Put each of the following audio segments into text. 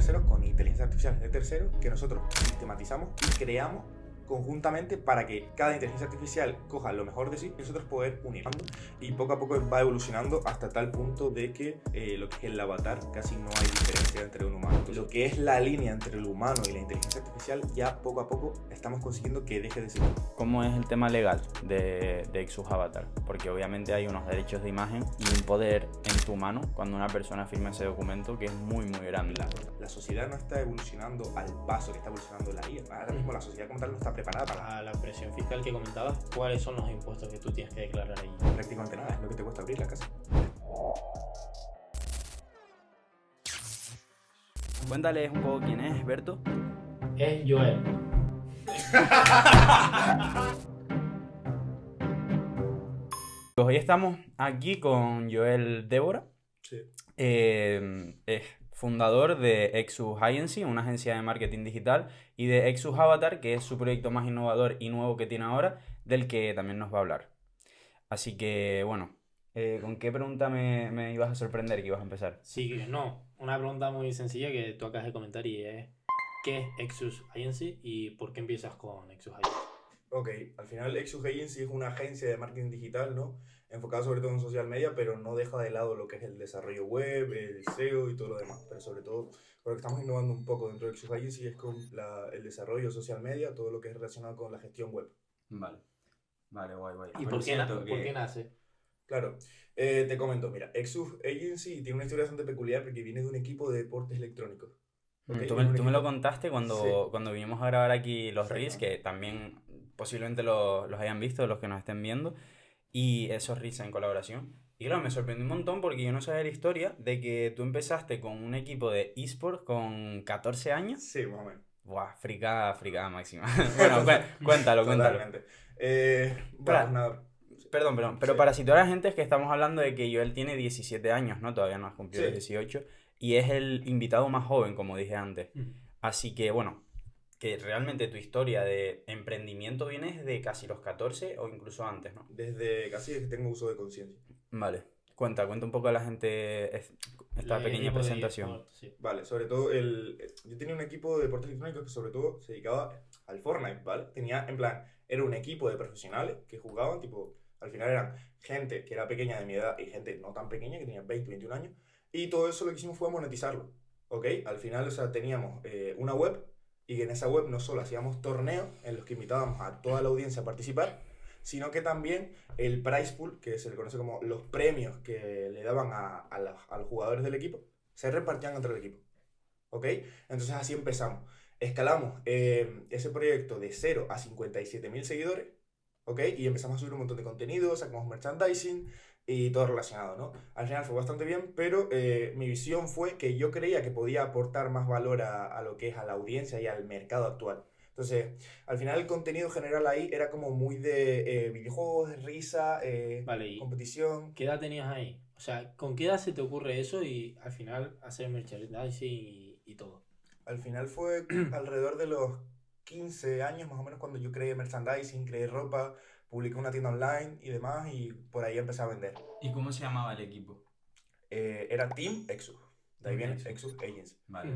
terceros, con inteligencias artificiales de terceros, que nosotros sistematizamos y creamos conjuntamente para que cada inteligencia artificial coja lo mejor de sí y nosotros poder unirlo. Y poco a poco va evolucionando hasta tal punto de que lo que es el avatar casi no hay diferencia entre un humano. Lo que es la línea entre el humano y la inteligencia artificial ya poco a poco estamos consiguiendo que deje de ser. ¿Cómo es el tema legal de Exus Avatar? Porque obviamente hay unos derechos de imagen y un poder en tu mano cuando una persona firma ese documento que es muy muy grande. La sociedad no está evolucionando al paso que está evolucionando la IA. Ahora mismo la sociedad como tal no está preparada para la presión fiscal que comentabas. ¿Cuáles son los impuestos que tú tienes que declarar ahí? prácticamente nada, es lo que te cuesta abrir la casa. Cuéntales un poco quién es, Berto. Es Joel. Pues hoy estamos aquí con Joel Débora. Sí. Es fundador de Exus Agency, una agencia de marketing digital, y de Exus Avatar, que es su proyecto más innovador y nuevo que tiene ahora, del que también nos va a hablar. Así que, bueno, ¿con qué pregunta me ibas a sorprender que ibas a empezar? Sí, no, una pregunta muy sencilla que tú acabas de comentar y es ¿qué es Exus Agency y por qué empiezas con Exus Agency? Ok, al final Exus Agency es una agencia de marketing digital, ¿no? Enfocada sobre todo en social media, pero no deja de lado lo que es el desarrollo web, el SEO y todo lo demás. Pero sobre todo, lo que estamos innovando un poco dentro de Exus Agency es con el desarrollo social media, todo lo que es relacionado con la gestión web. Guay. ¿Y por qué nace? Claro, te comento, mira, Exus Agency tiene una historia bastante peculiar porque viene de un equipo de deportes electrónicos. ¿Okay? Tú me lo contaste cuando vinimos a grabar aquí los Reels, que también posiblemente los hayan visto, los que nos estén viendo, y esos Reels en colaboración. Y claro, me sorprendió un montón porque yo no sabía la historia de que tú empezaste con un equipo de eSports con 14 años. Sí, más o menos. Buah, fricada máxima. Bueno, cuéntalo. Totalmente. Perdón, pero Sí. para situar a la gente es que estamos hablando de que Joel tiene 17 años, ¿no? Todavía no has cumplido Sí. 18, y es el invitado más joven, como dije antes. Así que, bueno, que realmente tu historia de emprendimiento viene desde casi los 14 o incluso antes, ¿no? Desde casi que tengo uso de conciencia. Vale. Cuenta un poco a la gente esta pequeña presentación. Sí. Vale, sobre todo yo tenía un equipo de deportes electrónicos que sobre todo se dedicaba al Fortnite, ¿vale? Tenía, en plan, era un equipo de profesionales que jugaban, tipo, al final eran gente que era pequeña de mi edad y gente no tan pequeña, que tenía 20, 21 años, y todo eso lo que hicimos fue monetizarlo, ¿ok? Al final, o sea, teníamos una web, y en esa web no solo hacíamos torneos en los que invitábamos a toda la audiencia a participar, sino que también el prize pool, que se le conoce como los premios que le daban a los jugadores del equipo, se repartían entre el equipo, ¿ok? Entonces así empezamos. Escalamos ese proyecto de 0 a 57.000 seguidores, ¿ok? Y empezamos a subir un montón de contenido, sacamos merchandising y todo relacionado, ¿no? Al final fue bastante bien, pero mi visión fue que yo creía que podía aportar más valor a lo que es a la audiencia y al mercado actual. Entonces, al final el contenido general ahí era como muy de videojuegos, de risa, Vale, ¿y competición. qué edad tenías ahí? O sea, ¿con qué edad se te ocurre eso y al final hacer merchandising y todo? Al final fue alrededor de los 15 años más o menos cuando yo creé merchandising, creé ropa, publiqué una tienda online y demás y por ahí empecé a vender. ¿Y cómo se llamaba el equipo? Era Team Exus, de ahí viene Exus. Exus Agency. Vale.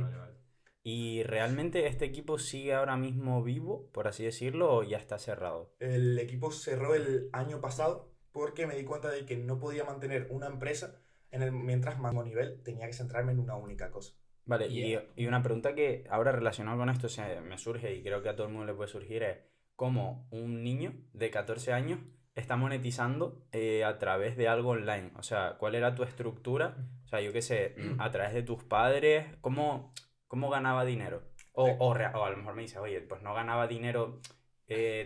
¿Y realmente este equipo sigue ahora mismo vivo, por así decirlo, o ya está cerrado? El equipo cerró el año pasado porque me di cuenta de que no podía mantener una empresa mientras más nivel tenía que centrarme en una única cosa. Vale, y una pregunta que ahora relacionada con esto me surge y creo que a todo el mundo le puede surgir es ¿cómo un niño de 14 años está monetizando a través de algo online? O sea, ¿cuál era tu estructura? O sea, yo qué sé, a través de tus padres, ¿cómo ganaba dinero? O a lo mejor me dices, oye, pues no ganaba dinero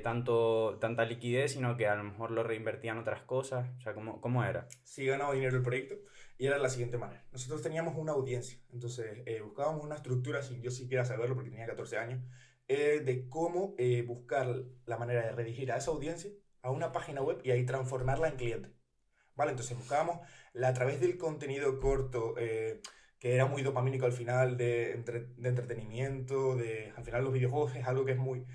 tanta liquidez, sino que a lo mejor lo reinvertía en otras cosas. O sea, ¿cómo era? Sí ganaba dinero el proyecto y era de la siguiente manera. Nosotros teníamos una audiencia, entonces buscábamos una estructura, sin yo siquiera saberlo porque tenía 14 años, de cómo buscar la manera de redirigir a esa audiencia a una página web y ahí transformarla en cliente. ¿Vale? Entonces buscábamos a través del contenido corto, que era muy dopamínico al final, de entretenimiento, al final los videojuegos es algo que es muy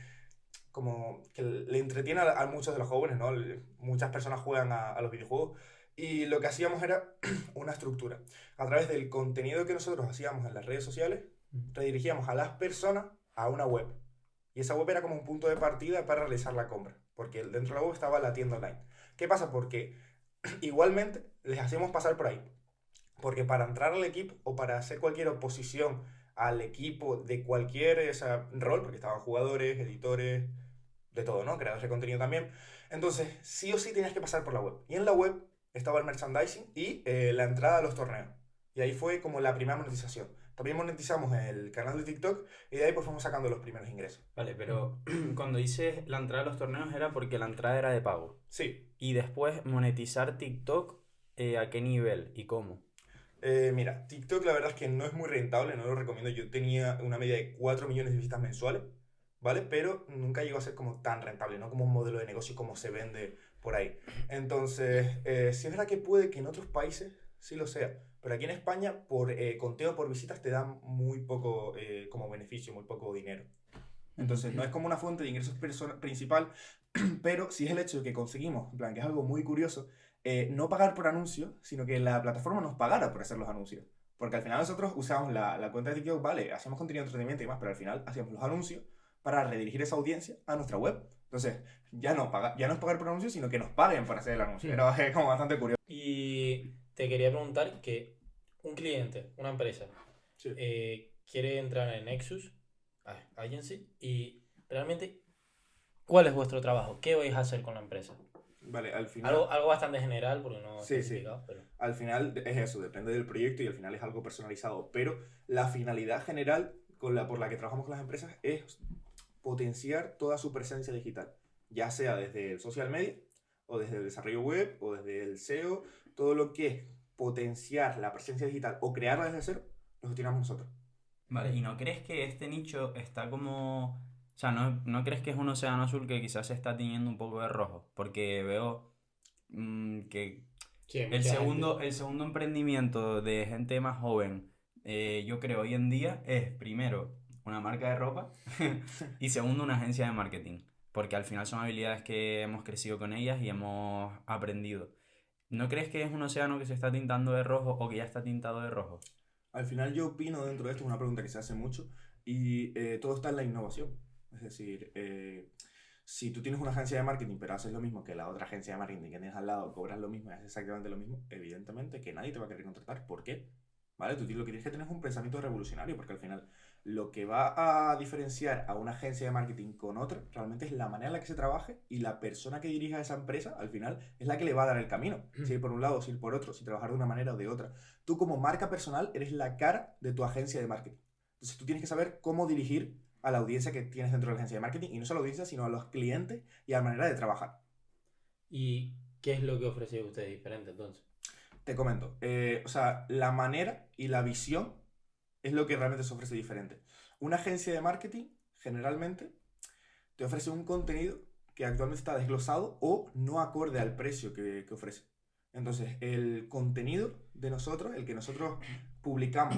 como que le entretiene a muchos de los jóvenes, ¿no? Muchas personas juegan a los videojuegos y lo que hacíamos era una estructura. A través del contenido que nosotros hacíamos en las redes sociales, redirigíamos a las personas a una web. Y esa web era como un punto de partida para realizar la compra, porque dentro de la web estaba la tienda online. ¿Qué pasa? Porque igualmente les hacíamos pasar por ahí. Porque para entrar al equipo o para hacer cualquier oposición al equipo de cualquier rol, porque estaban jugadores, editores, de todo, ¿no? Creadores de contenido también. Entonces, sí o sí tenías que pasar por la web. Y en la web estaba el merchandising y la entrada a los torneos. Y ahí fue como la primera monetización. También monetizamos el canal de TikTok y de ahí pues fuimos sacando los primeros ingresos. Vale, pero cuando dices la entrada a los torneos era porque la entrada era de pago. Sí. Y después monetizar TikTok, ¿a qué nivel y cómo? Mira, TikTok la verdad es que no es muy rentable, no lo recomiendo. Yo tenía una media de 4 millones de visitas mensuales, ¿vale? Pero nunca llegó a ser como tan rentable, no como un modelo de negocio como se vende por ahí. Entonces, sí es verdad que puede que en otros países sí lo sea, pero aquí en España por conteo por visitas te dan muy poco como beneficio, muy poco dinero. Entonces, no es como una fuente de ingresos principal, pero sí es el hecho de que conseguimos, en plan, que es algo muy curioso, no pagar por anuncios, sino que la plataforma nos pagara por hacer los anuncios. Porque al final nosotros usamos la cuenta de TikTok, vale, hacemos contenido de entretenimiento y demás, pero al final hacíamos los anuncios para redirigir esa audiencia a nuestra web. Entonces, ya no es pagar por anuncios, sino que nos paguen por hacer el anuncio. Era como bastante curioso. Y te quería preguntar que un cliente, una empresa, Sí. quiere entrar en Nexus Agency y realmente, ¿cuál es vuestro trabajo? ¿Qué vais a hacer con la empresa? Vale, al final... Algo bastante general porque no Sí, está sí. explicado, pero... Al final es eso, depende del proyecto y al final es algo personalizado. Pero la finalidad general por la que trabajamos con las empresas es potenciar toda su presencia digital. Ya sea desde el social media, o desde el desarrollo web, o desde el SEO, todo lo que es potenciar la presencia digital o crearla desde cero, lo gestionamos nosotros. Vale, ¿y no crees que este nicho está como... O sea, ¿no crees que es un océano azul que quizás se está tiñendo un poco de rojo? Porque veo que Sí, hay el mucha segundo emprendimiento de gente más joven, yo creo hoy en día, es primero una marca de ropa y segundo una agencia de marketing. Porque al final son habilidades que hemos crecido con ellas y hemos aprendido. ¿No crees que es un océano que se está tintando de rojo o que ya está tintado de rojo? Al final yo opino dentro de esto, es una pregunta que se hace mucho, y todo está en la innovación. Es decir, si tú tienes una agencia de marketing pero haces lo mismo que la otra agencia de marketing que tienes al lado, cobras lo mismo y haces exactamente lo mismo, evidentemente que nadie te va a querer contratar. ¿Por qué? ¿Vale? Tú lo que tienes que tener es un pensamiento revolucionario, porque al final lo que va a diferenciar a una agencia de marketing con otra realmente es la manera en la que se trabaje, y la persona que dirija esa empresa al final es la que le va a dar el camino. Si ir por un lado, si ir por otro, si trabajar de una manera o de otra. Tú como marca personal eres la cara de tu agencia de marketing. Entonces tú tienes que saber cómo dirigir a la audiencia que tienes dentro de la agencia de marketing, y no solo a la audiencia, sino a los clientes y a la manera de trabajar. ¿Y qué es lo que ofrecéis ustedes diferente entonces? Te comento, o sea, la manera y la visión es lo que realmente se ofrece diferente. Una agencia de marketing generalmente te ofrece un contenido que actualmente está desglosado o no acorde al precio que ofrece. Entonces, el contenido de nosotros, el que nosotros publicamos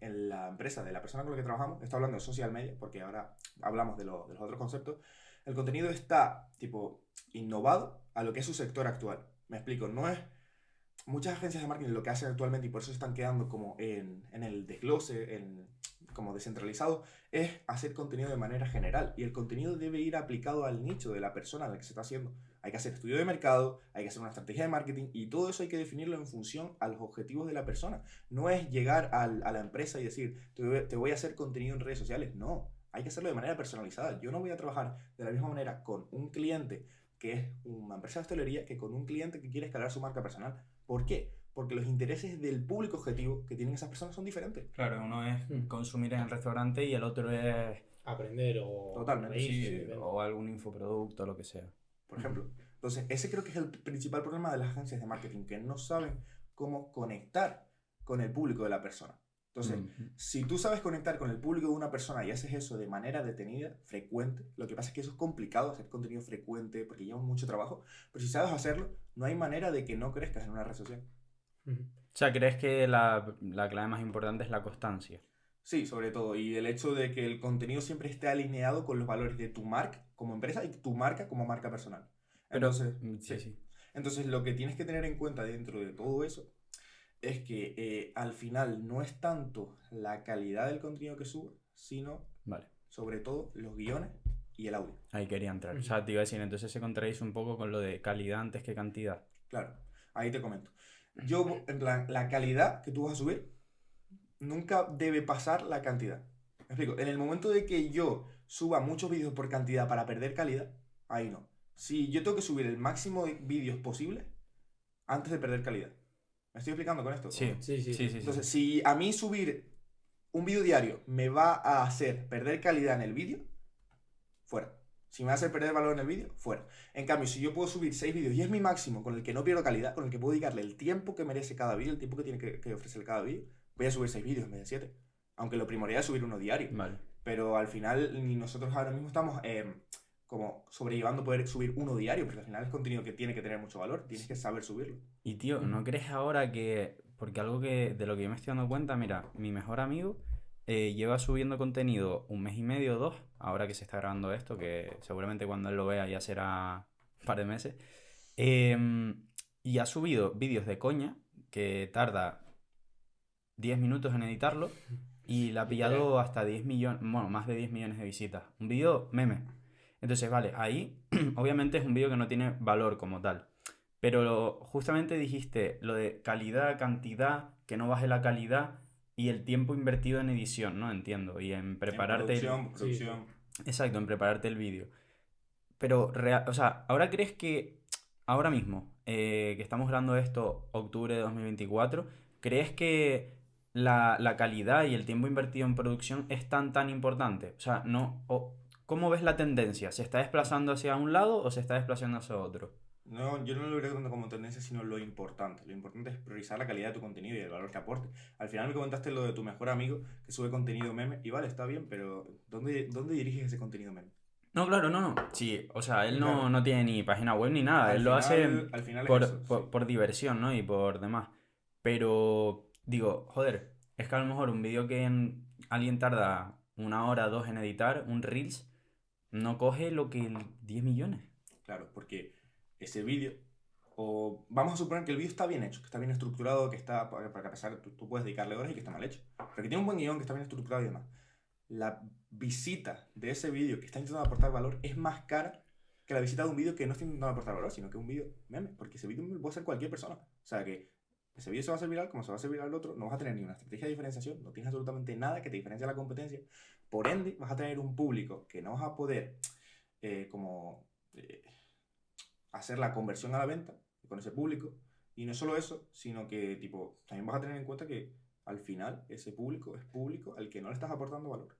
en la empresa de la persona con la que trabajamos, está hablando de social media, porque ahora hablamos de los otros conceptos, el contenido está tipo innovado a lo que es su sector actual. Me explico, no es... Muchas agencias de marketing lo que hacen actualmente, y por eso se están quedando como en el desglose, como descentralizado, es hacer contenido de manera general. Y el contenido debe ir aplicado al nicho de la persona a la que se está haciendo. Hay que hacer estudio de mercado, hay que hacer una estrategia de marketing, y todo eso hay que definirlo en función a los objetivos de la persona. No es llegar a la empresa y decir, te voy a hacer contenido en redes sociales. No, hay que hacerlo de manera personalizada. Yo no voy a trabajar de la misma manera con un cliente que es una empresa de hostelería que con un cliente que quiere escalar su marca personal. ¿Por qué? Porque los intereses del público objetivo que tienen esas personas son diferentes. Claro, uno es consumir en el restaurante y el otro es Aprender o Totalmente, reírse, sí, o algún infoproducto, lo que sea. Por ejemplo. Entonces, ese creo que es el principal problema de las agencias de marketing, que no saben cómo conectar con el público de la persona. Entonces, si tú sabes conectar con el público de una persona y haces eso de manera detenida, frecuente, lo que pasa es que eso es complicado, hacer contenido frecuente, porque lleva mucho trabajo, pero si sabes hacerlo, no hay manera de que no crezcas en una red social. O sea, ¿crees que la clave más importante es la constancia? Sí, sobre todo, y el hecho de que el contenido siempre esté alineado con los valores de tu marca como empresa y tu marca como marca personal. Pero, Entonces, sí. Entonces, lo que tienes que tener en cuenta dentro de todo eso es que al final no es tanto la calidad del contenido que sube, sino Vale, sobre todo los guiones y el audio. ahí quería entrar. O sea, te iba a decir, entonces se contradice un poco con lo de calidad antes que cantidad. Claro, ahí te comento. Yo, en plan, la calidad que tú vas a subir nunca debe pasar la cantidad. ¿Me explico? En el momento de que yo suba muchos vídeos por cantidad para perder calidad, ahí no. Si yo tengo que subir el máximo de vídeos posible antes de perder calidad. ¿Me estoy explicando con esto? Sí, Sí, sí. sí. Entonces, si a mí subir un vídeo diario me va a hacer perder calidad en el vídeo, fuera. Si me va a hacer perder valor en el vídeo, fuera. En cambio, si yo puedo subir 6 vídeos y es mi máximo con el que no pierdo calidad, con el que puedo dedicarle el tiempo que merece cada vídeo, el tiempo que tiene que ofrecer cada vídeo, voy a subir 6 vídeos en vez de 7. Aunque lo primordial es subir uno diario. Vale. Pero al final, ni nosotros ahora mismo estamos como sobrellevando poder subir uno diario, porque al final es contenido que tiene que tener mucho valor, tienes que saber subirlo. Y tío, ¿no crees ahora que, porque algo que de lo que yo me estoy dando cuenta, mira, mi mejor amigo lleva subiendo contenido 1 mes y medio, 2, ahora que se está grabando esto, que seguramente cuando él lo vea ya será un par de meses, y ha subido vídeos de coña, que tarda 10 minutos en editarlo, y le ha pillado hasta 10 millones, bueno, más de 10 millones de visitas. Un vídeo meme. Entonces, vale, ahí obviamente es un vídeo que no tiene valor como tal. Pero justamente dijiste lo de calidad, cantidad, que no baje la calidad y el tiempo invertido en edición, ¿no? Entiendo. Y en prepararte Producción. Exacto, en prepararte el vídeo. Pero, o sea, ¿ahora crees que ahora mismo, que estamos grabando esto octubre de 2024, crees que la calidad y el tiempo invertido en producción es tan importante? O sea, no, ¿cómo ves la tendencia? ¿Se está desplazando hacia un lado o se está desplazando hacia otro? No, yo no lo veo tanto como tendencia, sino lo importante. Lo importante es priorizar la calidad de tu contenido y el valor que aporte. Al final me comentaste lo de tu mejor amigo que sube contenido meme, y vale, está bien, pero ¿dónde diriges ese contenido meme? No, claro, no. Sí, o sea, él Claro. no tiene ni página web ni nada. Él lo hace Al final es por, eso, por, sí. por diversión, ¿no? Y por demás. Pero, digo, joder, es que a lo mejor un vídeo que alguien tarda 1 hora, 2 en editar, un Reels, no coge lo que 10 millones. Claro, porque ese vídeo, o vamos a suponer que el vídeo está bien hecho, que está bien estructurado, que está, para que a pesar tú puedes dedicarle horas y que está mal hecho, pero que tiene un buen guión, que está bien estructurado y demás. La visita de ese vídeo que está intentando aportar valor es más cara que la visita de un vídeo que no está intentando aportar valor, sino que un vídeo meme, porque ese vídeo lo puede hacer cualquier persona. O sea que ese vídeo se va a hacer viral, como se va a hacer viral el otro, no vas a tener ninguna estrategia de diferenciación, no tienes absolutamente nada que te diferencie de la competencia. Por ende, vas a tener un público que no vas a poder como hacer la conversión a la venta con ese público. Y no solo eso, sino que tipo, también vas a tener en cuenta que al final ese público es público al que no le estás aportando valor.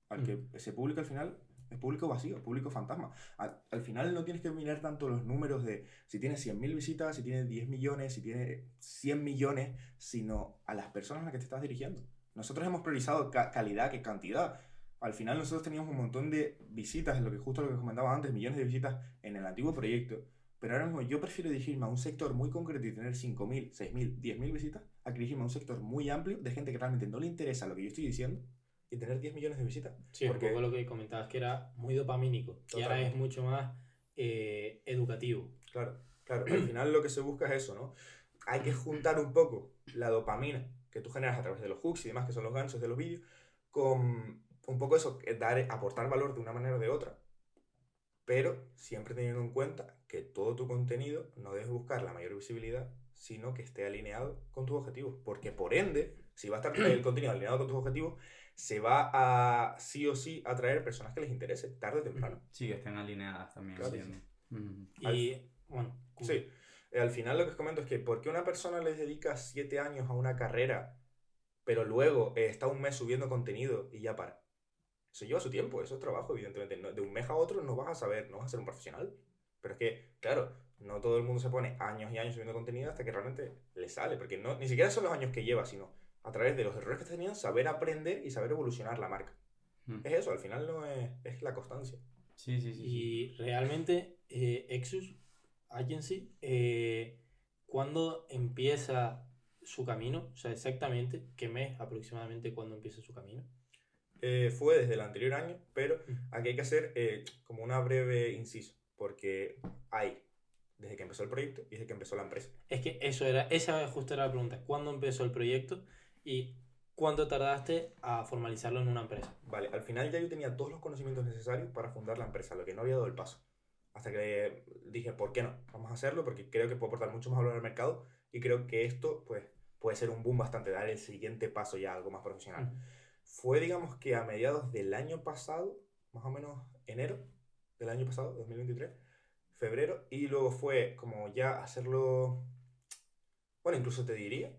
Al que ese público al final es público vacío, público fantasma. Al final no tienes que mirar tanto los números de si tienes 100.000 visitas, si tienes 10 millones, si tienes 100 millones, sino a las personas a las que te estás dirigiendo. Nosotros hemos priorizado calidad que cantidad. Al final nosotros teníamos un montón de visitas, justo lo que comentaba antes, millones de visitas en el antiguo proyecto. Pero ahora mismo yo prefiero dirigirme a un sector muy concreto y tener 5.000, 6.000, 10.000 visitas, a que dirigirme a un sector muy amplio de gente que realmente no le interesa lo que yo estoy diciendo y tener 10 millones de visitas. Sí, porque un poco lo que comentabas que era muy dopamínico. Totalmente. Y ahora es mucho más educativo. Claro. Al final lo que se busca es eso, ¿no? Hay que juntar un poco la dopamina que tú generas a través de los hooks y demás, que son los ganchos de los vídeos, con un poco eso, aportar valor de una manera o de otra, pero siempre teniendo en cuenta que todo tu contenido no debes buscar la mayor visibilidad, sino que esté alineado con tus objetivos, porque por ende, si va a estar el contenido alineado con tus objetivos, se va a sí o sí atraer personas que les interese, tarde o temprano. Sí, que estén alineadas también. Claro. Y bueno, sí, al final lo que os comento es que ¿por qué una persona les dedica 7 años a una carrera, pero luego está un mes subiendo contenido y ya para? Eso lleva su tiempo, eso es trabajo, evidentemente. De un mes a otro no vas a saber, no vas a ser un profesional. Pero es que, claro, no todo el mundo se pone años y años subiendo contenido hasta que realmente le sale. Porque no, ni siquiera son los años que lleva, sino a través de los errores que estás teniendo, saber aprender y saber evolucionar la marca. Es eso, al final no es la constancia. Sí. Y realmente, Exus Agency, ¿cuándo empieza su camino? O sea, exactamente, ¿qué mes aproximadamente cuando empieza su camino? Fue desde el anterior año, pero aquí hay que hacer como una breve inciso, porque hay desde que empezó el proyecto y desde que empezó la empresa. Es que esa justo era la pregunta. ¿Cuándo empezó el proyecto y cuánto tardaste a formalizarlo en una empresa? Vale, al final ya yo tenía todos los conocimientos necesarios para fundar la empresa, lo que no había dado el paso. Hasta que dije, ¿por qué no? Vamos a hacerlo porque creo que puedo aportar mucho más valor al mercado y creo que esto pues, puede ser un boom bastante, dar el siguiente paso ya a algo más profesional. Fue, digamos que a mediados del año pasado, más o menos enero del año pasado, 2023, febrero, y luego fue como ya hacerlo, bueno, incluso te diría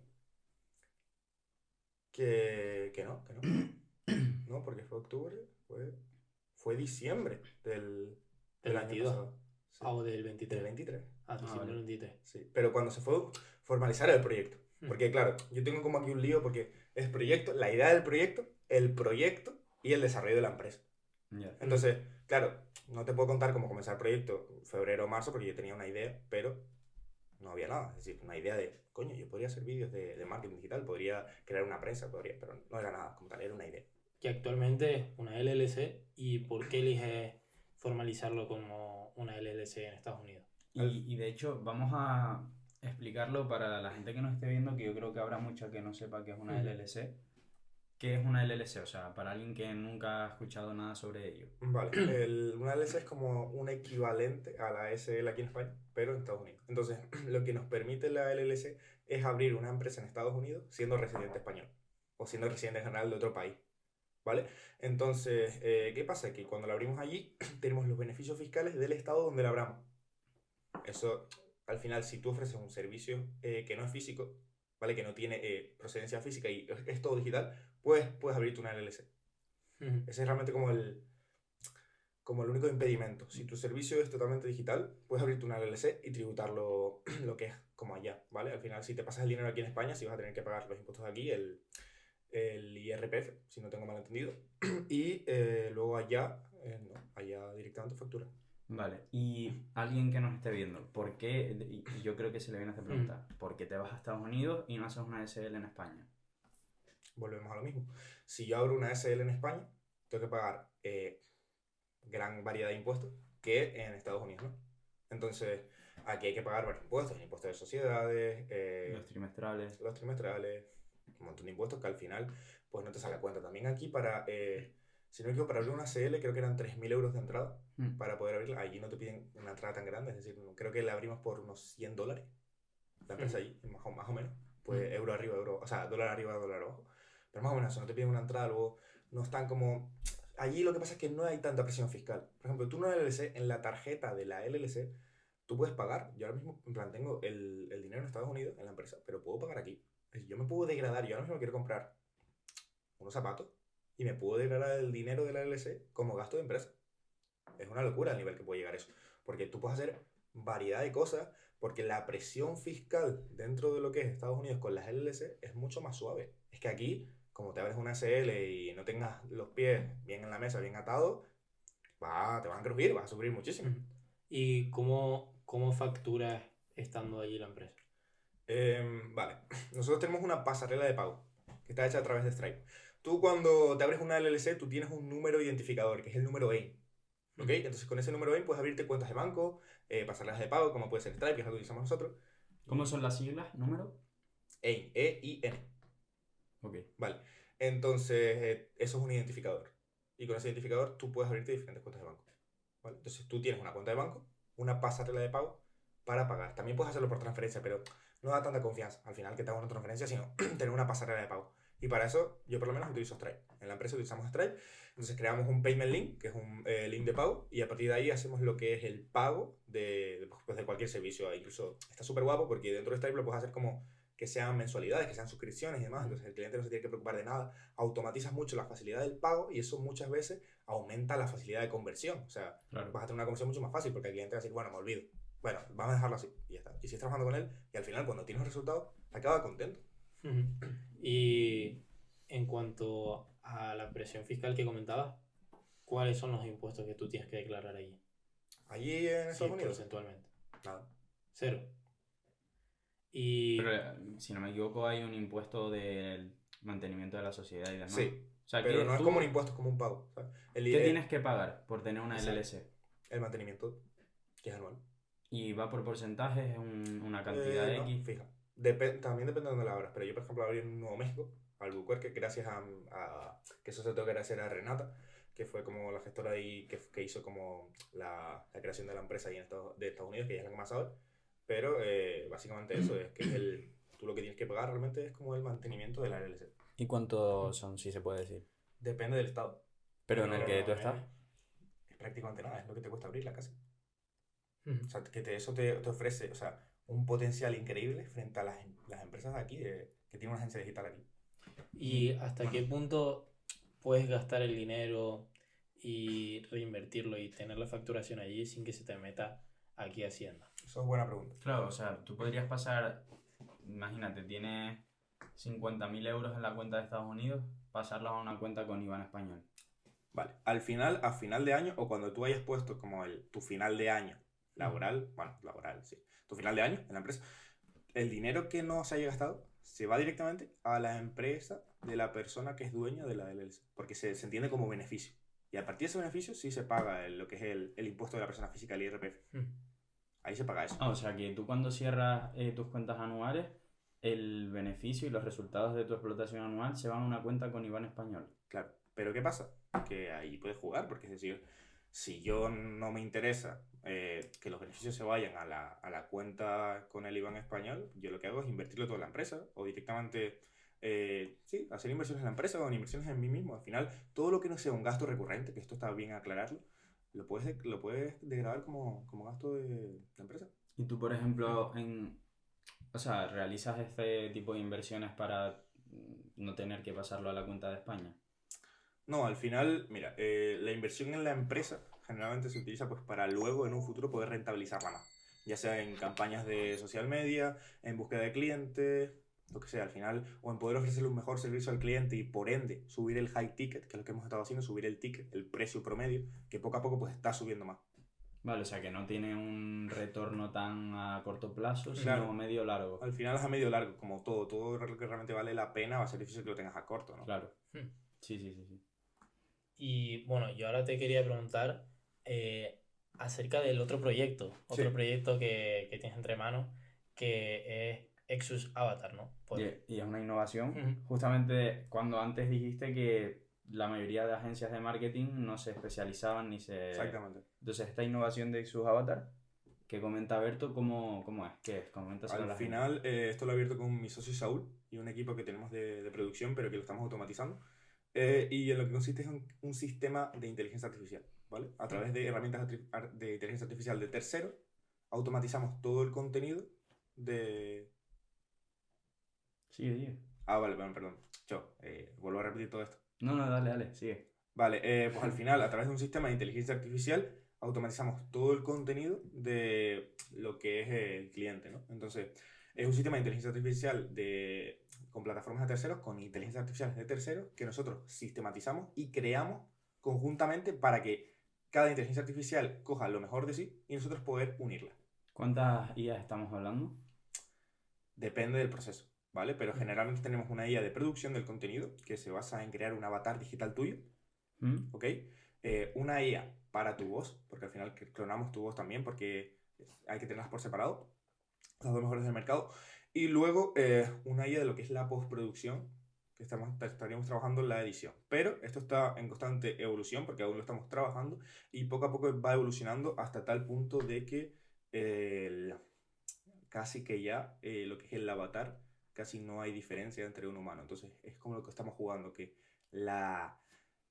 que no, no, porque fue octubre, fue diciembre del año 22. pasado. Sí, O del del 23. 23. Diciembre vale. del 23. Sí, pero cuando se fue a formalizar el proyecto. Porque claro, yo tengo como aquí un lío porque es proyecto, la idea del proyecto, el proyecto y el desarrollo de la empresa. Ya. Entonces, claro, no te puedo contar cómo comenzar el proyecto febrero o marzo porque yo tenía una idea, pero no había nada. Es decir, una idea de, coño, yo podría hacer vídeos de marketing digital, podría crear una prensa, podría, pero no era nada como tal, era una idea. Que actualmente es una LLC. ¿Y por qué eliges formalizarlo como una LLC en Estados Unidos? Y de hecho, vamos a explicarlo para la gente que nos esté viendo, que yo creo que habrá mucha que no sepa qué es una LLC. ¿Qué es una LLC? O sea, para alguien que nunca ha escuchado nada sobre ello. Vale, una LLC es como un equivalente a la SL aquí en España, pero en Estados Unidos. Entonces, lo que nos permite la LLC es abrir una empresa en Estados Unidos siendo residente español o siendo residente en general de otro país, ¿vale? Entonces, ¿qué pasa? Que cuando la abrimos allí, tenemos los beneficios fiscales del estado donde la abramos. Eso, al final, si tú ofreces un servicio que no es físico, ¿vale? Que no tiene procedencia física y es todo digital, pues puedes abrirte una LLC. Ese es realmente como el único impedimento. Si tu servicio es totalmente digital, puedes abrirte una LLC y tributarlo lo que es como allá, ¿vale? Al final, si te pasas el dinero aquí en España, sí vas a tener que pagar los impuestos de aquí, el IRPF, si no tengo mal entendido, y luego allá, no, allá directamente factura. Vale, y alguien que nos esté viendo, ¿por qué? Y yo creo que se le viene a hacer pregunta, ¿por qué te vas a Estados Unidos y no haces una SL en España? Volvemos a lo mismo. Si yo abro una SL en España, tengo que pagar gran variedad de impuestos que en Estados Unidos, ¿no? Entonces, aquí hay que pagar varios impuestos, el impuesto de sociedades, Los trimestrales. los trimestrales, un montón de impuestos que al final pues no te sale a cuenta. También aquí si no me equivoco, para abrir una CL creo que eran 3.000 euros de entrada para poder abrirla. Allí no te piden una entrada tan grande, es decir, creo que la abrimos por unos $100, la empresa allí, más o menos, pues euro arriba, o sea, dólar arriba, dólar abajo. Pero más o menos eso, no te piden una entrada, luego no están como... Allí lo que pasa es que no hay tanta presión fiscal. Por ejemplo, tú en una LLC, en la tarjeta de la LLC, tú puedes pagar. Yo ahora mismo, en plan, tengo el dinero en Estados Unidos, en la empresa, pero puedo pagar aquí. Es decir, yo me puedo degradar. Yo ahora mismo quiero comprar unos zapatos y me puedo degradar el dinero de la LLC como gasto de empresa. Es una locura el nivel que puede llegar eso. Porque tú puedes hacer variedad de cosas, porque la presión fiscal dentro de lo que es Estados Unidos con las LLC es mucho más suave. Es que aquí, como te abres una SL y no tengas los pies bien en la mesa, bien atados, te van a crujir, vas a sufrir muchísimo. ¿Y cómo facturas estando allí la empresa? Vale, nosotros tenemos una pasarela de pago que está hecha a través de Stripe. Tú cuando te abres una LLC, tú tienes un número identificador, que es el número EIN. ¿Ok? Entonces con ese número EIN puedes abrirte cuentas de banco, pasarelas de pago, como puede ser Stripe, que es algo que usamos nosotros. ¿Cómo son las siglas? ¿Número? EIN, E-I-N. Ok. Vale, entonces eso es un identificador. Y con ese identificador tú puedes abrirte diferentes cuentas de banco. ¿Vale? Entonces tú tienes una cuenta de banco, una pasarela de pago para pagar. También puedes hacerlo por transferencia, pero no da tanta confianza al final que te haga una transferencia, sino tener una pasarela de pago. Y para eso yo por lo menos utilizo Stripe. En la empresa utilizamos Stripe. Entonces creamos un payment link, que es un link de pago, y a partir de ahí hacemos lo que es el pago de cualquier servicio. Incluso está súper guapo porque dentro de Stripe lo puedes hacer como que sean mensualidades, que sean suscripciones y demás. Entonces el cliente no se tiene que preocupar de nada. Automatizas mucho la facilidad del pago y eso muchas veces aumenta la facilidad de conversión. O sea, Claro. vas a tener una conversión mucho más fácil porque el cliente va a decir, bueno, me olvido. Bueno, vamos a dejarlo así y ya está. Y sigues trabajando con él y al final cuando tienes los resultados, acaba contento. Y en cuanto a la presión fiscal que comentabas, ¿cuáles son los impuestos que tú tienes que declarar allí? Allí en Sí, Estados Unidos, porcentualmente. nada. 0. Y Pero si no me equivoco hay un impuesto del mantenimiento de la sociedad y demás. Sí, O sea, pero que no es tú- como un impuesto, es como un pago. ¿Sabes? ¿Qué tienes que pagar por tener una Exacto. LLC? El mantenimiento, que es anual. ¿Y va por porcentajes? ¿Una cantidad No, X? fija. También depende de dónde la abras, pero yo, por ejemplo, abrí en Nuevo México, Albuquerque, gracias que eso se tengo que agradecer a Renata, que fue como la gestora ahí que hizo como la creación de la empresa ahí de Estados Unidos, que ella es la que más sabe. Pero básicamente eso es que tú lo que tienes que pagar realmente es como el mantenimiento de la LLC. ¿Y cuántos son, si se puede decir? Depende del estado. ¿Pero en el que no, tú estás? Es prácticamente nada, es lo que te cuesta abrirla casi. Ujú. O sea, eso te ofrece, o sea, un potencial increíble frente a las empresas de aquí, que tienen una agencia digital aquí. ¿Y hasta Bueno. qué punto puedes gastar el dinero y reinvertirlo y tener la facturación allí sin que se te meta aquí Hacienda? Eso es buena pregunta. Claro, o sea, tú podrías pasar, imagínate, tienes 50.000 euros en la cuenta de Estados Unidos, pasarlos a una cuenta con IBAN español. Vale, a final de año, o cuando tú hayas puesto como tu final de año laboral, laboral, sí, tu final de año en la empresa, el dinero que no se haya gastado se va directamente a la empresa de la persona que es dueña de la LLC, porque se entiende como beneficio. Y a partir de ese beneficio sí se paga lo que es el impuesto de la persona física, el IRPF. Ahí se paga eso. O sea que tú cuando cierras tus cuentas anuales, el beneficio y los resultados de tu explotación anual se van a una cuenta con IBAN español. Claro, pero ¿qué pasa? Que ahí puedes jugar, porque es decir, si yo no me interesa que los beneficios se vayan a la cuenta con el IBAN español, yo lo que hago es invertirlo todo en la empresa o directamente, sí, hacer inversiones en la empresa o inversiones en mí mismo. Al final, todo lo que no sea un gasto recurrente, que esto está bien aclararlo, lo puedes degradar como gasto de empresa. Y tú, por ejemplo, o sea, realizas este tipo de inversiones para no tener que pasarlo a la cuenta de España. No, al final, mira, la inversión en la empresa generalmente se utiliza pues para luego en un futuro poder rentabilizarla más. Ya sea en campañas de social media, en búsqueda de clientes, lo que sea, al final, o en poder ofrecerle un mejor servicio al cliente y por ende subir el high ticket, que es lo que hemos estado haciendo, subir el ticket, el precio promedio, que poco a poco pues está subiendo más. Vale, o sea que no tiene un retorno tan a corto plazo, sino Claro. medio largo. Al final es a medio largo, como todo lo que realmente vale la pena va a ser difícil que lo tengas a corto, ¿no? Claro. Sí. Y bueno, yo ahora te quería preguntar acerca del otro proyecto que tienes entre manos, que es Exus Avatar, ¿no? Y es una innovación. Ujú. Justamente cuando antes dijiste que la mayoría de agencias de marketing no se especializaban ni se... Exactamente. Entonces, esta innovación de Exus Avatar, que comenta Berto, ¿cómo es? ¿Qué es? Coméntaselo a la Al gente. final, esto lo he abierto con mi socio Saúl y un equipo que tenemos de producción, pero que lo estamos automatizando. Y en lo que consiste es un sistema de inteligencia artificial, ¿vale? A través de herramientas de inteligencia artificial de terceros, automatizamos todo el contenido de... Sigue. Vale, perdón. Vuelvo a repetir todo esto. No, dale, sigue. Vale, pues al final, a través de un sistema de inteligencia artificial, automatizamos todo el contenido de lo que es el cliente, ¿no? Entonces, es un sistema de inteligencia artificial con plataformas de terceros, con inteligencia artificial de terceros, que nosotros sistematizamos y creamos conjuntamente para que cada inteligencia artificial coja lo mejor de sí y nosotros poder unirla. ¿Cuántas IAs estamos hablando? Depende del proceso, ¿vale? Pero generalmente tenemos una IA de producción del contenido que se basa en crear un avatar digital tuyo, ¿ok? Una IA para tu voz, porque al final clonamos tu voz también, porque hay que tenerlas por separado, las dos mejores del mercado. Y luego una IA de lo que es la postproducción, que estaríamos trabajando en la edición. Pero esto está en constante evolución, porque aún lo estamos trabajando, y poco a poco va evolucionando hasta tal punto de que casi que ya lo que es el avatar, casi no hay diferencia entre un humano. Entonces es como lo que estamos jugando, que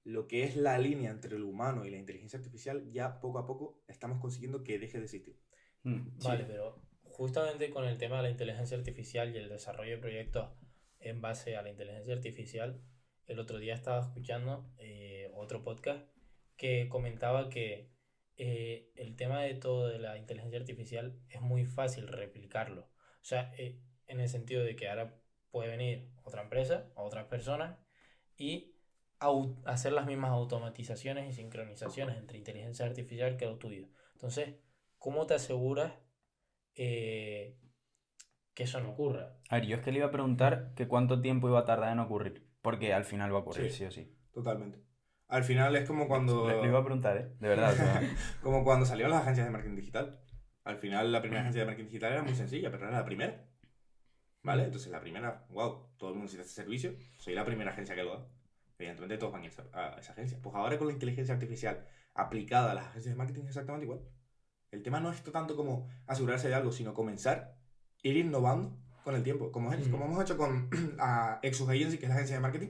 lo que es la línea entre el humano y la inteligencia artificial, ya poco a poco estamos consiguiendo que deje de existir. Vale, pero justamente con el tema de la inteligencia artificial y el desarrollo de proyectos en base a la inteligencia artificial, el otro día estaba escuchando otro podcast que comentaba que el tema de todo de la inteligencia artificial es muy fácil replicarlo. O sea, en el sentido de que ahora puede venir otra empresa o otras personas y hacer las mismas automatizaciones y sincronizaciones entre inteligencia artificial que lo tuyo. Entonces, ¿cómo te aseguras que eso no ocurra? A ver, yo es que le iba a preguntar que cuánto tiempo iba a tardar en ocurrir, porque al final va a ocurrir, sí o sí. Totalmente. Al final es como cuando... Le iba a preguntar, de verdad. O sea... como cuando salieron las agencias de marketing digital. Al final, la primera agencia de marketing digital era muy sencilla, pero era la primera. ¿Vale? Entonces, la primera, wow, todo el mundo necesita ese servicio. Soy la primera agencia que lo da. Evidentemente, todos van a esa agencia. Pues ahora con la inteligencia artificial aplicada a las agencias de marketing es exactamente igual. El tema no es tanto como asegurarse de algo, sino comenzar, ir innovando con el tiempo. Como hemos hecho con Exus Agency, que es la agencia de marketing.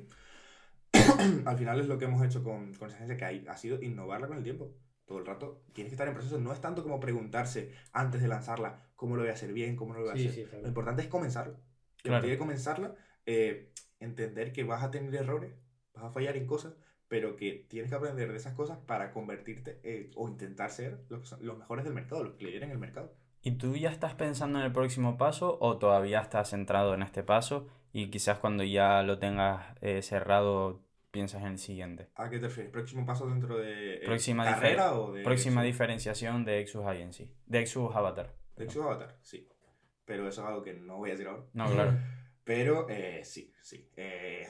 Al final es lo que hemos hecho con esa agencia, que ha sido innovarla con el tiempo. Todo el rato tienes que estar en proceso. No es tanto como preguntarse antes de lanzarla cómo lo voy a hacer bien, cómo lo voy a hacer. Sí, claro. Lo importante es comenzarlo. Y a partir de comenzarla, entender que vas a tener errores, vas a fallar en cosas, pero que tienes que aprender de esas cosas para convertirte o intentar ser los mejores del mercado, los que lideren el mercado. ¿Y tú ya estás pensando en el próximo paso o todavía estás centrado en este paso y quizás cuando ya lo tengas cerrado piensas en el siguiente? ¿A qué te refieres? ¿Próximo paso dentro de Próxima carrera o de próxima diferenciación de Exus Agency, de Exus Avatar. De Exus Avatar, sí. Pero eso es algo que no voy a decir ahora. No, claro. Pero sí.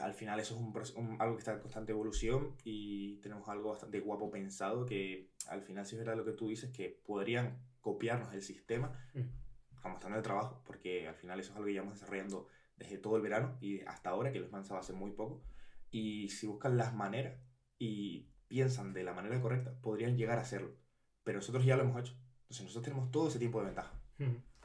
Al final eso es algo que está en constante evolución y tenemos algo bastante guapo pensado que al final sí es verdad lo que tú dices, que podrían copiarnos el sistema como estando de trabajo, porque al final eso es algo que llevamos desarrollando desde todo el verano y hasta ahora, que lo hemos lanzado hace muy poco. Y si buscan las maneras y piensan de la manera correcta, podrían llegar a hacerlo. Pero nosotros ya lo hemos hecho. Entonces nosotros tenemos todo ese tiempo de ventaja.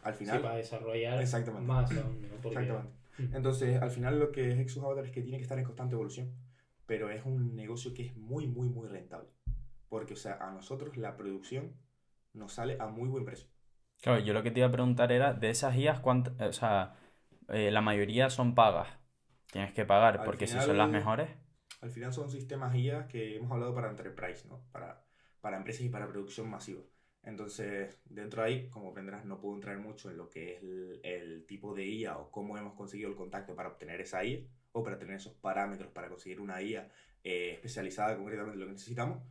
Al final, sí, para desarrollar exactamente. más aún, ¿no? Porque... Exactamente. Entonces, al final lo que es Exus Avatar es que tiene que estar en constante evolución, pero es un negocio que es muy, muy, muy rentable. Porque, o sea, a nosotros la producción nos sale a muy buen precio. Claro, yo lo que te iba a preguntar era, de esas guías, o sea, la mayoría son pagas. Tienes que pagar, porque si son las mejores... Al final son sistemas guías que hemos hablado para enterprise, ¿no? Para empresas y para producción masiva. Entonces, dentro de ahí, como aprenderás, no puedo entrar mucho en lo que es el tipo de IA o cómo hemos conseguido el contacto para obtener esa IA o para tener esos parámetros para conseguir una IA especializada concretamente en lo que necesitamos.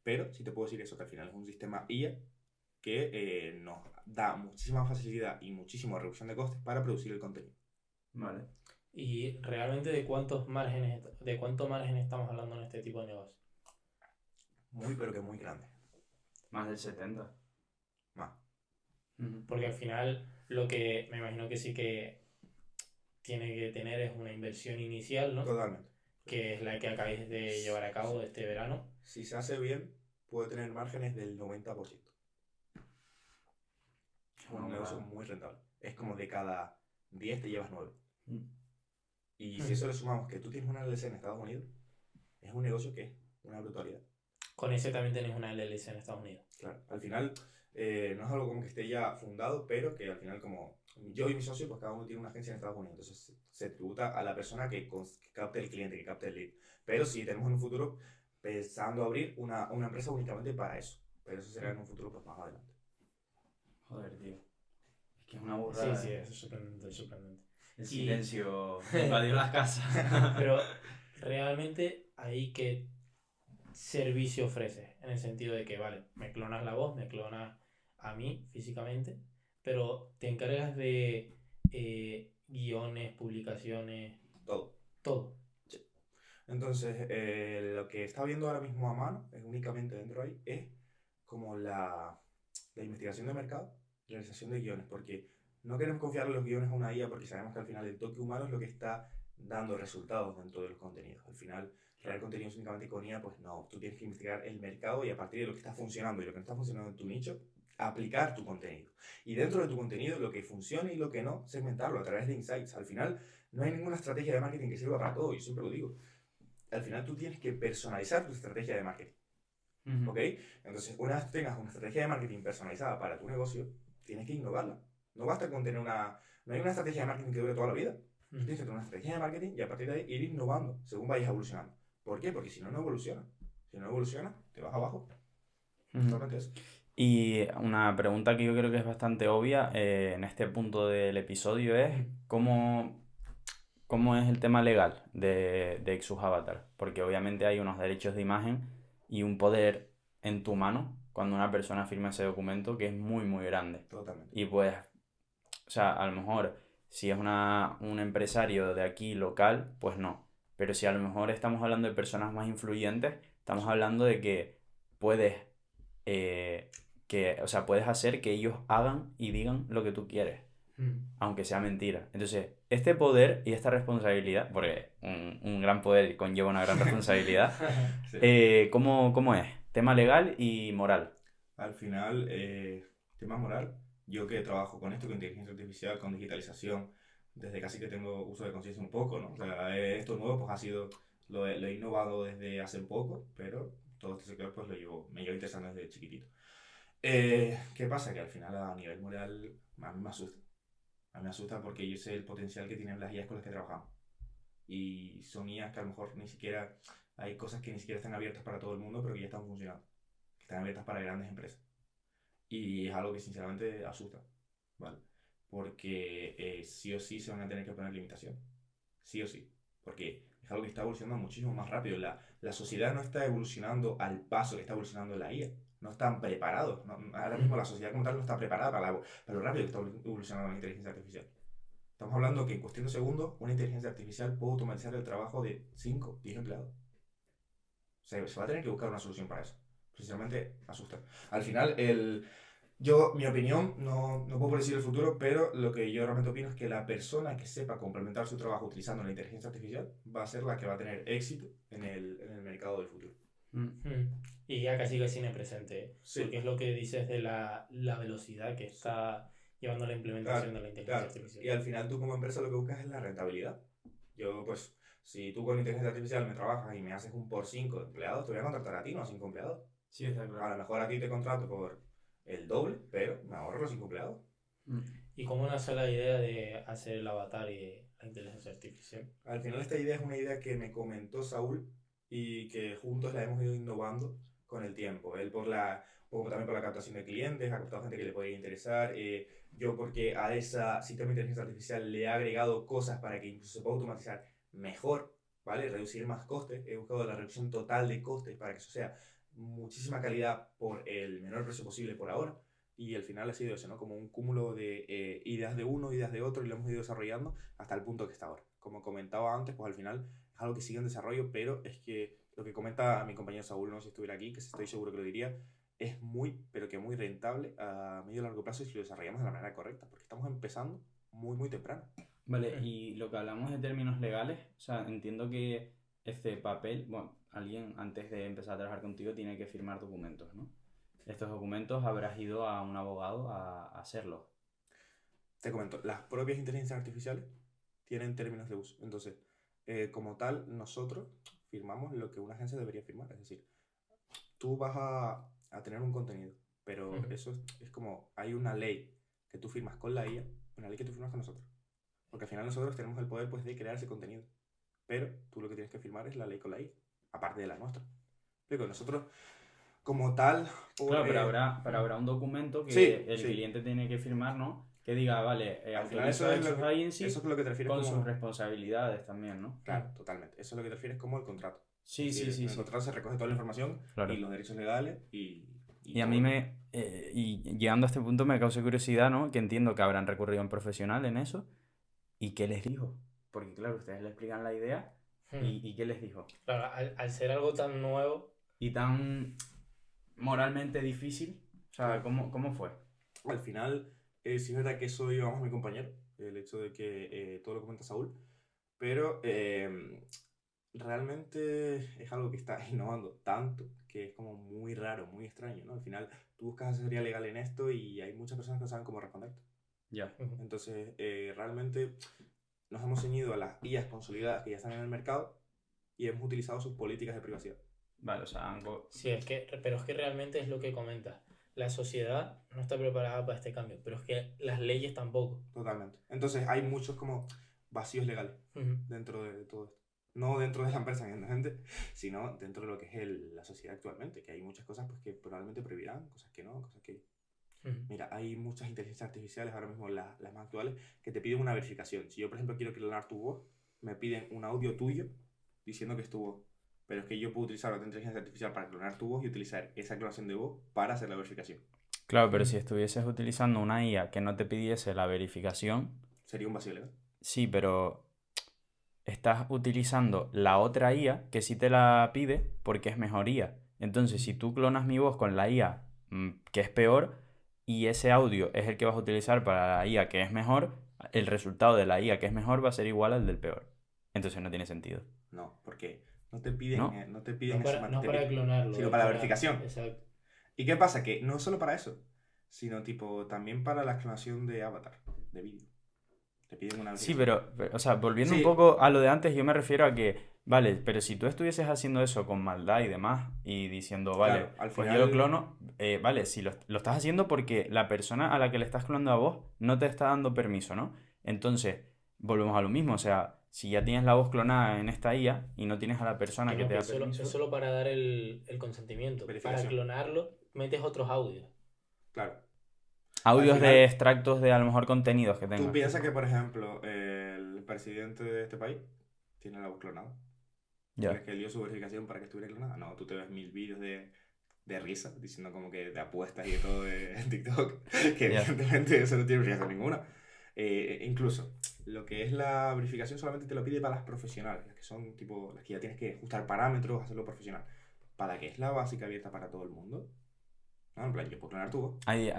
Pero sí te puedo decir eso, que al final es un sistema IA que nos da muchísima facilidad y muchísima reducción de costes para producir el contenido. Vale. ¿Y realmente de cuánto margen estamos hablando en este tipo de negocio? Muy, pero que muy grande. Más del 70. Más. Porque al final lo que me imagino que sí que tiene que tener es una inversión inicial, ¿no? Totalmente. Que es la que acabáis de llevar a cabo este verano. Si se hace bien, puede tener márgenes del 90%. Es un negocio muy rentable. Es como de cada 10 te llevas 9. Y si eso le sumamos que tú tienes una LLC en Estados Unidos, es un negocio que es una brutalidad. Con ese también tenéis una LLC en Estados Unidos. Claro, al final no es algo como que esté ya fundado, pero que al final como yo y mi socio, pues cada uno tiene una agencia en Estados Unidos, entonces se tributa a la persona que capte el cliente, que capte el lead. Pero sí tenemos en un futuro pensando abrir una empresa únicamente para eso, pero eso será en un futuro pues más adelante. Joder, tío. Es que es una burrada. Sí, eso es sorprendente. El silencio invadió las casas. Pero realmente ahí qué servicio ofreces, en el sentido de que, vale, me clonas la voz, me clonas a mí físicamente, pero te encargas de guiones, publicaciones, todo. Sí. Entonces, lo que está viendo ahora mismo a mano, es únicamente dentro de ahí, es como la investigación de mercado, realización de guiones, porque no queremos confiar en los guiones a una IA porque sabemos que al final el toque humano es lo que está dando resultados dentro de los contenidos. Al final, crear contenidos únicamente con IA, pues no, tú tienes que investigar el mercado y a partir de lo que está funcionando y lo que no está funcionando en tu nicho, aplicar tu contenido. Y dentro de tu contenido, lo que funcione y lo que no, segmentarlo a través de insights. Al final, no hay ninguna estrategia de marketing que sirva para todo, yo siempre lo digo. Al final, tú tienes que personalizar tu estrategia de marketing. ¿Ok? Entonces, una vez tengas una estrategia de marketing personalizada para tu negocio, tienes que innovarla. No basta con tener no hay una estrategia de marketing que dure toda la vida. Tú tienes que tener una estrategia de marketing y a partir de ahí ir innovando según vayas evolucionando. ¿Por qué? Porque si no, no evoluciona. Si no evoluciona, te vas abajo. Totalmente eso. Y una pregunta que yo creo que es bastante obvia en este punto del episodio es ¿cómo es el tema legal de Exus Avatar? Porque obviamente hay unos derechos de imagen y un poder en tu mano cuando una persona firma ese documento que es muy, muy grande. Totalmente. Y pues, o sea, a lo mejor si es un empresario de aquí local, pues no. Pero si a lo mejor estamos hablando de personas más influyentes, estamos hablando de que puedes que, o sea, puedes hacer que ellos hagan y digan lo que tú quieres, Mm. aunque sea mentira. Entonces, este poder y esta responsabilidad, porque un gran poder conlleva una gran responsabilidad, Sí. ¿cómo es? Tema legal y moral. Al final, tema moral, yo que trabajo con esto, con inteligencia artificial, con digitalización, desde casi que tengo uso de conciencia un poco, ¿no? O sea, esto nuevo pues ha sido, lo he innovado desde hace un poco, pero todo este sector pues me llevo interesando desde chiquitito. ¿Qué pasa? Que al final a nivel moral a mí me asusta. A mí me asusta porque yo sé el potencial que tienen las IAs con las que trabajamos. Y son IAs que a lo mejor ni siquiera, hay cosas que ni siquiera están abiertas para todo el mundo, pero que ya están funcionando. Que están abiertas para grandes empresas. Y es algo que sinceramente asusta, ¿vale? Porque sí o sí se van a tener que poner limitaciones. Sí o sí. Porque es algo que está evolucionando muchísimo más rápido. La sociedad no está evolucionando al paso que está evolucionando la IA. No están preparados. Ahora mismo la sociedad como tal no está preparada para lo rápido que está evolucionando la inteligencia artificial. Estamos hablando que en cuestión de segundos una inteligencia artificial puede automatizar el trabajo de 5, 10 empleados. Se va a tener que buscar una solución para eso. Precisamente asusta. Al final, mi opinión, no puedo predecir el futuro, pero lo que yo realmente opino es que la persona que sepa complementar su trabajo utilizando la inteligencia artificial va a ser la que va a tener éxito en el mercado del futuro. Y ya casi casi en el presente, Sí. porque es lo que dices de la velocidad que está llevando la implementación Claro, de la inteligencia claro. artificial. Y al final tú como empresa lo que buscas es la rentabilidad. Yo, pues, si tú con inteligencia artificial me trabajas y me haces un por 5 de empleados, te voy a contratar a ti, no a 5 empleados. Sí, está A lo mejor a ti te contrato por el doble, pero me ahorro los 5 empleados. ¿Y cómo nace la idea de hacer el avatar y la inteligencia artificial? Al final esta idea es una idea que me comentó Saúl y que juntos la hemos ido innovando con el tiempo. Él un poco también por la captación de clientes, ha captado gente que le podía interesar. Yo porque a ese sistema de inteligencia artificial le he agregado cosas para que incluso se pueda automatizar mejor, ¿vale? Reducir más costes. He buscado la reducción total de costes para que eso sea muchísima calidad por el menor precio posible por ahora. Y al final ha sido eso, ¿no? Como un cúmulo de ideas de uno, ideas de otro, y lo hemos ido desarrollando hasta el punto que está ahora. Como comentaba antes, pues al final es algo que sigue en desarrollo, pero es que lo que comenta mi compañero Saúl, no sé si estuviera aquí, que estoy seguro que lo diría, es muy, pero que muy rentable a medio y largo plazo si lo desarrollamos de la manera correcta, porque estamos empezando muy, muy temprano. Vale, y lo que hablamos de términos legales, o sea, entiendo que este papel, bueno, alguien antes de empezar a trabajar contigo tiene que firmar documentos, ¿no? Estos documentos habrás ido a un abogado a hacerlos. Te comento, las propias inteligencias artificiales tienen términos de uso. Entonces, como tal, nosotros firmamos lo que una agencia debería firmar. Es decir, tú vas a tener un contenido, pero eso es como, hay una ley que tú firmas con la IA, una ley que tú firmas con nosotros. Porque al final nosotros tenemos el poder pues, de crear ese contenido. Pero tú lo que tienes que firmar es la ley con la IA, aparte de la nuestra. Explico, nosotros como tal... Claro, pero habrá un documento que Sí, el sí. cliente tiene que firmar, ¿no? Que diga, vale, Al final autorizo eso a es lo Exos que, Agency eso es lo que te refieres con como... sus responsabilidades también, ¿no? Claro, totalmente. Eso es lo que te refieres como el contrato. Sí, Es sí, decir, sí, en sí. el contrato se recoge toda la información Claro. y los derechos legales Y a todo mí lo- y llegando a este punto me causa curiosidad, ¿no? Que entiendo que habrán recurrido a un profesional en eso. ¿Y qué les dijo? Porque claro, ustedes le explican la idea y ¿qué les dijo? Claro, al ser algo tan nuevo, Y tan moralmente difícil, o sea, Claro. ¿cómo fue? Al final, sí es verdad que eso llevamos a mi compañero, el hecho de que todo lo comenta Saúl, pero realmente es algo que está innovando tanto que es como muy raro, muy extraño, ¿no? Al final, tú buscas asesoría legal en esto y hay muchas personas que no saben cómo responderte. Ya. Entonces, realmente nos hemos ceñido a las IAs consolidadas que ya están en el mercado y hemos utilizado sus políticas de privacidad. Vale, o sea, sí, pero es que realmente es lo que comentas. La sociedad no está preparada para este cambio, pero es que las leyes tampoco. Totalmente. Entonces, hay muchos como vacíos legales dentro de todo esto. No dentro de la empresa, evidentemente, sino dentro de lo que es la sociedad actualmente, que hay muchas cosas pues, que probablemente prohibirán, cosas que no, cosas que... Mira, hay muchas inteligencias artificiales, ahora mismo las más actuales, que te piden una verificación. Si yo, por ejemplo, quiero clonar tu voz, me piden un audio tuyo diciendo que es tu voz. Pero es que yo puedo utilizar otra inteligencia artificial para clonar tu voz y utilizar esa clonación de voz para hacer la verificación. Claro, pero si estuvieses utilizando una IA que no te pidiese la verificación, Sería un vacío legal. sí, pero estás utilizando la otra IA que sí te la pide porque es mejor IA. Entonces, si tú clonas mi voz con la IA que es peor y ese audio es el que vas a utilizar para la IA que es mejor, el resultado de la IA que es mejor va a ser igual al del peor. Entonces no tiene sentido. No, porque no te piden, ¿No? no te piden No para clonarlo. sino para la verificación. Exacto. ¿Y qué pasa? Que no solo para eso, sino tipo también para la clonación de avatar, de vídeo. Te piden una Sí, verificación. pero, o sea, volviendo Sí. un poco a lo de antes, yo me refiero a que, vale, pero si tú estuvieses haciendo eso con maldad y demás, y diciendo, vale, Claro, al pues final- yo lo clono, vale, si lo estás haciendo porque la persona a la que le estás clonando a vos no te está dando permiso, ¿no? Entonces, volvemos a lo mismo, o sea, si ya tienes la voz clonada en esta IA y no tienes a la persona que te da es permiso... solo para dar el consentimiento. Para Verificación. clonarlo, metes otros audios. Claro. Audios Al final- de extractos de a lo mejor contenidos que Tú tengas. piensas que, por ejemplo, el presidente de este país tiene la voz clonada. Ya. ¿Crees que él dio su verificación para que estuviera clonada? No, tú te ves 1000 vídeos de risa, diciendo como que de apuestas y de todo en TikTok, que Ya. evidentemente eso no tiene verificación ninguna. Incluso, lo que es la verificación solamente te lo pide para las profesionales, las que son tipo, las que ya tienes que ajustar parámetros, hacerlo profesional. Para que es la básica abierta para todo el mundo. No, en plan, yo puedo clonar tu voz.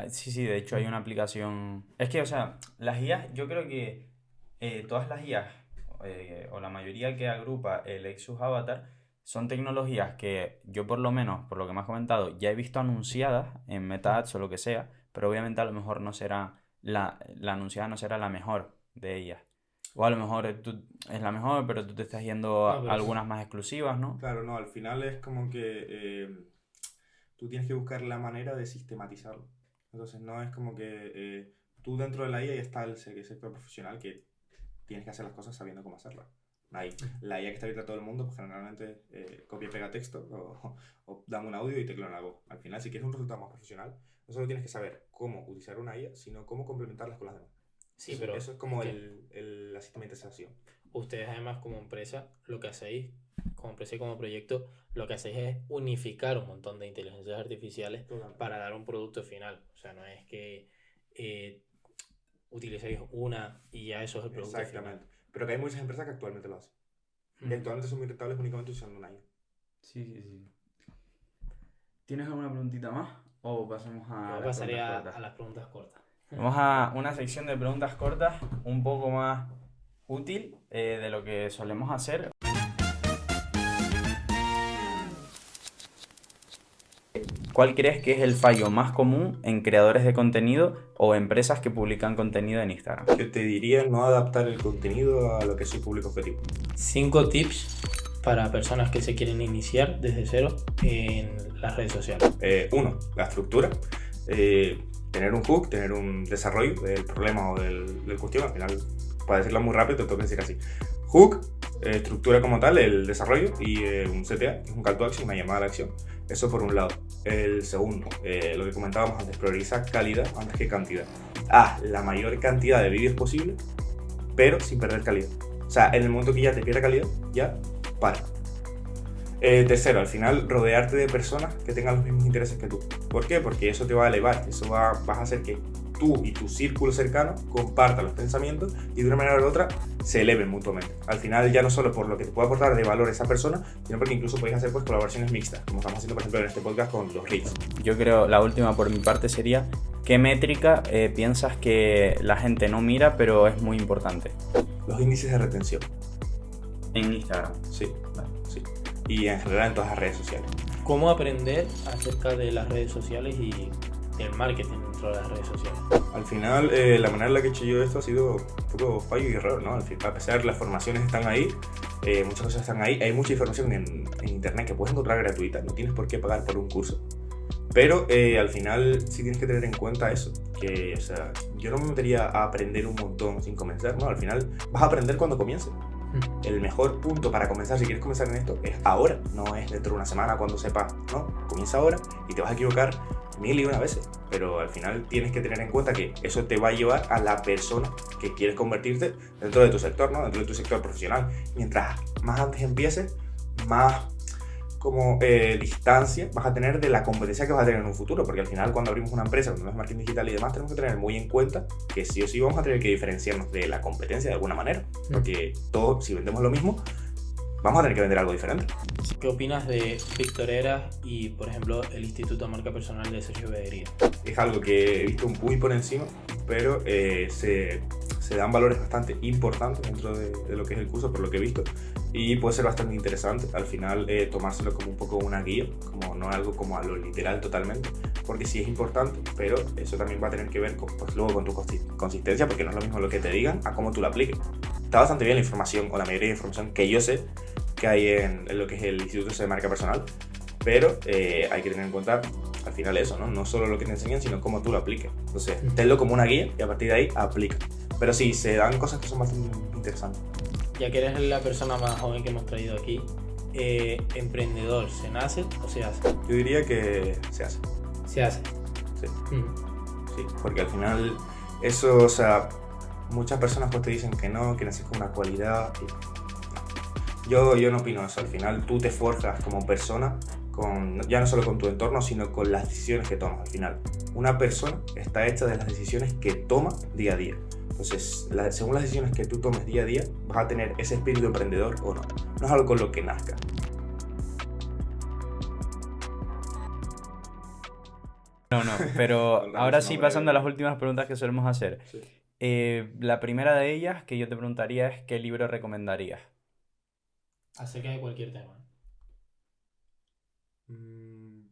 Sí, de hecho hay una aplicación... Es que, o sea, las IAs, yo creo que todas las IAs, o la mayoría que agrupa el Exus Avatar, son tecnologías que yo por lo menos, por lo que me has comentado, ya he visto anunciadas en Meta Ads o lo que sea, pero obviamente a lo mejor no será la anunciada no será la mejor de ellas. O a lo mejor es la mejor, pero tú te estás yendo No, pero a algunas más exclusivas, ¿no? Claro, no, al final es como que tú tienes que buscar la manera de sistematizarlo. Entonces no es como que tú dentro de la IA ya está el sector profesional que tienes que hacer las cosas sabiendo cómo hacerlas. La IA que está abierta a todo el mundo, pues generalmente copia y pega texto o dame un audio y te clona la voz. Al final, si quieres un resultado más profesional, no solo tienes que saber cómo utilizar una IA, sino cómo complementarlas con las demás. Sí, eso, pero eso es como es la sistematización. ustedes además como empresa, lo que hacéis, como empresa y como proyecto, lo que hacéis es unificar un montón de inteligencias artificiales para dar un producto final. O sea, no es que utilicéis una y ya eso es el producto Exactamente. Pero que hay muchas empresas que actualmente lo hacen. final. Y actualmente son muy rentables únicamente usando una IA. Sí. ¿Tienes alguna preguntita más? ¿O pasamos a Yo las pasaría preguntas cortas? a las preguntas cortas. Vamos a una sección de preguntas cortas un poco más útil de lo que solemos hacer. ¿Cuál crees que es el fallo más común en creadores de contenido o empresas que publican contenido en Instagram? Yo te diría no adaptar el contenido a lo que es su público objetivo. 5 tips para personas que se quieren iniciar desde cero en las redes sociales. 1. La estructura. Tener un hook, tener un desarrollo del problema o del cuestión. Al final, para decirlo muy rápido, te tengo que decir así. Hook, estructura como tal, el desarrollo y un CTA, que es un call to action, una llamada a la acción. Eso por un lado. El segundo, lo que comentábamos antes, priorizar calidad antes que cantidad. La mayor cantidad de vídeos posible, pero sin perder calidad. O sea, en el momento que ya te pierda calidad, ya para. Tercero, al final, rodearte de personas que tengan los mismos intereses que tú. ¿Por qué? Porque eso te va a elevar, vas a hacer que tú y tu círculo cercano compartan los pensamientos y de una manera u otra se eleven mutuamente. Al final, ya no solo por lo que te puede aportar de valor esa persona, sino porque incluso podéis hacer pues, colaboraciones mixtas, como estamos haciendo, por ejemplo, en este podcast con los Reels. Yo creo, la última por mi parte sería, ¿qué métrica piensas que la gente no mira pero es muy importante? Los índices de retención. En Instagram. Sí, sí. Y en general en todas las redes sociales. ¿Cómo aprender acerca de las redes sociales y del marketing dentro de las redes sociales? Al final, la manera en la que he hecho yo esto ha sido un poco fallo y error, ¿no? Al fin, a pesar de las formaciones están ahí, muchas cosas están ahí, hay mucha información en internet que puedes encontrar gratuita, no tienes por qué pagar por un curso. Pero al final sí tienes que tener en cuenta eso, que o sea, yo no me metería a aprender un montón sin comenzar, ¿no? Al final vas a aprender cuando comiences. El mejor punto para comenzar, si quieres comenzar en esto, es ahora, no es dentro de una semana cuando sepas, ¿no? Comienza ahora y te vas a equivocar 1001 veces, pero al final tienes que tener en cuenta que eso te va a llevar a la persona que quieres convertirte dentro de tu sector, ¿no? Dentro de tu sector profesional. Mientras más antes empieces, más como distancia vas a tener de la competencia que vas a tener en un futuro, porque al final cuando abrimos una empresa, cuando es marketing digital y demás, tenemos que tener muy en cuenta que sí o sí vamos a tener que diferenciarnos de la competencia de alguna manera, porque todos, si vendemos lo mismo, vamos a tener que vender algo diferente. ¿Qué opinas de Víctor Heras y, por ejemplo, el Instituto de Marca Personal de Sergio Beguería? Es algo que he visto muy por encima, pero se dan valores bastante importantes dentro de lo que es el curso, por lo que he visto, y puede ser bastante interesante al final tomárselo como un poco una guía, como no algo como a lo literal totalmente, porque sí es importante, pero eso también va a tener que ver con, pues, luego con tu consistencia, porque no es lo mismo lo que te digan a cómo tú lo apliques. Está bastante bien la información, o la mayoría de información que yo sé que hay en lo que es el Instituto de Marca Personal, pero hay que tener en cuenta al final eso, ¿no? No solo lo que te enseñan, sino cómo tú lo apliques. Entonces, tenlo como una guía y a partir de ahí aplica. Pero sí, se dan cosas que son bastante interesantes. Ya que eres la persona más joven que hemos traído aquí, ¿emprendedor se nace o se hace? Yo diría que se hace. Se hace. Sí. Sí, porque al final eso, o sea, muchas personas pues te dicen que no, que naces con una cualidad. Yo no opino eso. Al final tú te forjas como persona, ya no solo con tu entorno, sino con las decisiones que tomas. Al final, una persona está hecha de las decisiones que toma día a día. Entonces, según las decisiones que tú tomes día a día, vas a tener ese espíritu emprendedor o no. No es algo con lo que nazca. No, pero Con ahora razón, sí, no, pasando a pero- las últimas preguntas que solemos hacer. Sí. La primera de ellas que yo te preguntaría es ¿qué libro recomendarías? Acerca de cualquier tema. Mm,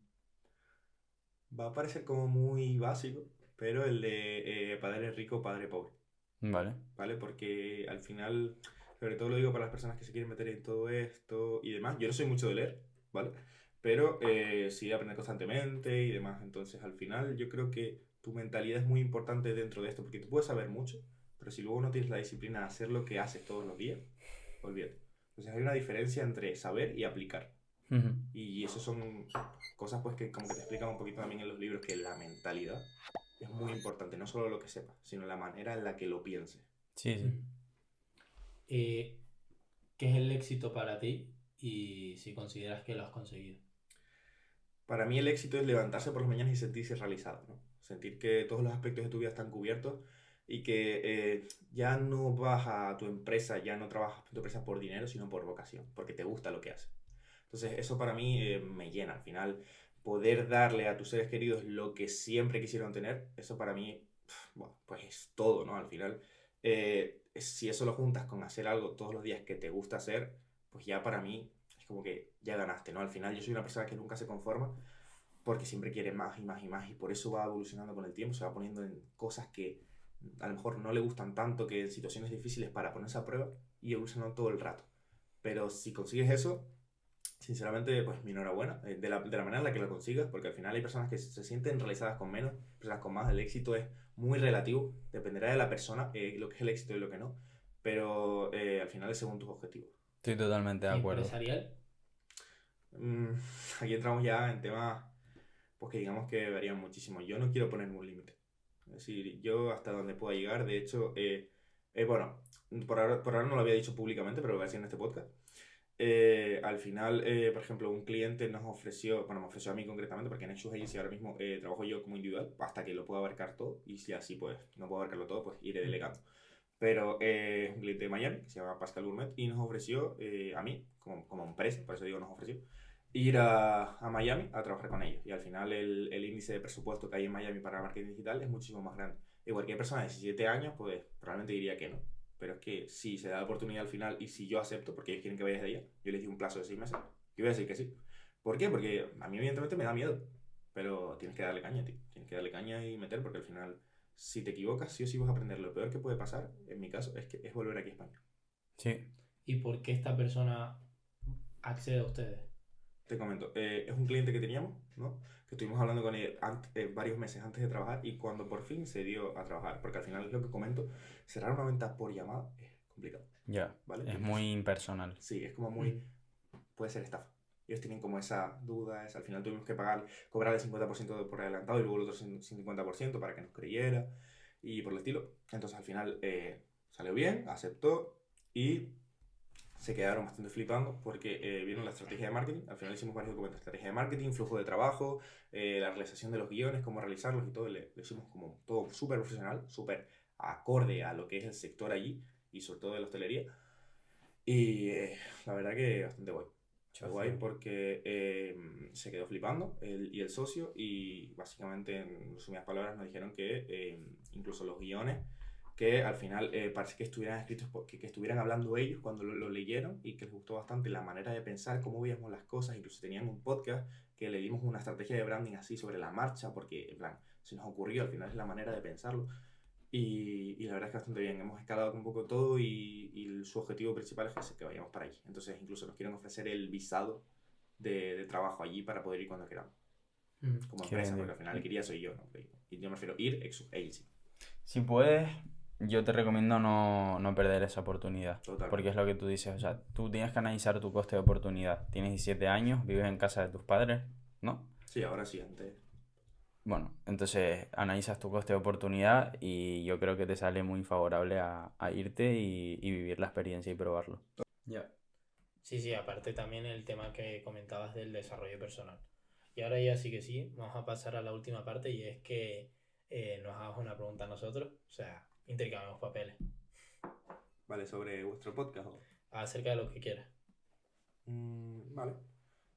Va a parecer como muy básico, pero el de Padre Rico, Padre Pobre. Vale. ¿Vale? Porque al final, sobre todo lo digo para las personas que se quieren meter en todo esto y demás. Yo no soy mucho de leer, ¿vale? Pero sí de aprender constantemente y demás. Entonces, al final, yo creo que tu mentalidad es muy importante dentro de esto, porque tú puedes saber mucho, pero si luego no tienes la disciplina de hacer lo que haces todos los días, olvídate. Entonces, hay una diferencia entre saber y aplicar. Ujú. Y eso son cosas pues que como que te explican un poquito también en los libros, que la mentalidad es muy importante, no solo lo que sepas, sino la manera en la que lo pienses. Sí, sí. ¿Qué es el éxito para ti y si consideras que lo has conseguido? Para mí el éxito es levantarse por las mañanas y sentirse realizado, ¿no? Sentir que todos los aspectos de tu vida están cubiertos y que ya no vas a tu empresa, ya no trabajas en tu empresa por dinero, sino por vocación, porque te gusta lo que haces. Entonces eso para mí me llena. Al final, poder darle a tus seres queridos lo que siempre quisieron tener, eso para mí, bueno, pues es todo, ¿no? Al final, si eso lo juntas con hacer algo todos los días que te gusta hacer, pues ya para mí es como que ya ganaste, ¿no? Al final yo soy una persona que nunca se conforma porque siempre quiere más y más y más y por eso va evolucionando con el tiempo, se va poniendo en cosas que a lo mejor no le gustan tanto, que en situaciones difíciles para ponerse a prueba y evolucionando todo el rato. Pero si consigues eso, sinceramente, pues mi enhorabuena, de la manera en la que lo consigas, porque al final hay personas que se sienten realizadas con menos, personas con más, el éxito es muy relativo, dependerá de la persona, lo que es el éxito y lo que no, pero al final es según tus objetivos. Estoy totalmente de acuerdo. ¿Empresarial? Mm, Aquí entramos ya en temas pues que digamos que varían muchísimo. Yo no quiero ponerme un límite. Es decir, yo hasta donde pueda llegar, de hecho, bueno, por ahora no lo había dicho públicamente, pero lo voy a decir en este podcast. Al final, por ejemplo, un cliente nos ofreció, bueno, me ofreció a mí concretamente, porque en Nexus Agency ahora mismo trabajo yo como individual, hasta que lo pueda abarcar todo, y si así pues no puedo abarcarlo todo, pues iré delegando. Pero es un cliente de Miami, que se llama Pascal Gourmet, y nos ofreció a mí, como empresa, por eso digo nos ofreció, ir a Miami a trabajar con ellos. Y al final el índice de presupuesto que hay en Miami para marketing digital es muchísimo más grande. Y cualquier persona de 17 años, pues probablemente diría que no. Pero es que si se da la oportunidad al final y si yo acepto, porque ellos quieren que vayas de allá, yo les di un plazo de 6 meses, yo voy a decir que sí. ¿Por qué? Porque a mí evidentemente me da miedo. Pero tienes que darle caña, tío. Tienes que darle caña y meter, porque al final, si te equivocas, sí o sí vas a aprender. Lo peor que puede pasar, en mi caso, es volver aquí a España. Sí. ¿Y por qué esta persona accede a ustedes? Te comento, es un cliente que teníamos, ¿no? Que estuvimos hablando con él varios meses antes de trabajar y cuando por fin se dio a trabajar, porque al final es lo que comento, cerrar una venta por llamada es complicado, Ya. ¿vale? Es muy impersonal. Sí, es como muy, puede ser estafa. Ellos tienen como esa duda, al final tuvimos que cobrar el 50% por adelantado y luego el otro 50% para que nos creyera y por el estilo. Entonces al final salió bien, aceptó y se quedaron bastante flipando porque vieron la estrategia de marketing. Al final hicimos varios documentos: estrategia de marketing, flujo de trabajo, la realización de los guiones, cómo realizarlos y todo. Le hicimos como todo súper profesional, súper acorde a lo que es el sector allí y sobre todo de la hostelería. Y la verdad que bastante guay. Está Chozo. guay porque se quedó flipando él y el socio y básicamente en resumidas palabras nos dijeron que incluso los guiones que al final parece que estuvieran escritos que estuvieran hablando ellos cuando lo leyeron y que les gustó bastante la manera de pensar, cómo veíamos las cosas, incluso tenían un podcast que le dimos una estrategia de branding así sobre la marcha porque en plan se nos ocurrió, al final es la manera de pensarlo y la verdad es que bastante bien. Hemos escalado un poco todo y su objetivo principal es que vayamos para allí. Entonces, incluso nos quieren ofrecer el visado de trabajo allí para poder ir cuando queramos. Como Qué empresa, bien, porque al final el que iría soy yo, ¿no? Y yo me refiero a ir ex agency. Si puedes, yo te recomiendo no perder esa oportunidad. Totalmente. Porque es lo que tú dices, o sea, tú tienes que analizar tu coste de oportunidad. Tienes 17 años, vives en casa de tus padres, ¿no? Sí, ahora sí, antes. Bueno, entonces analizas tu coste de oportunidad y yo creo que te sale muy favorable a irte y vivir la experiencia y probarlo. Ya. Sí, aparte también el tema que comentabas del desarrollo personal. Y ahora ya sí que sí, vamos a pasar a la última parte y es que nos hagas una pregunta a nosotros, o sea, intercambiamos papeles, Vale, sobre vuestro podcast. acerca de lo que quieras. Vale.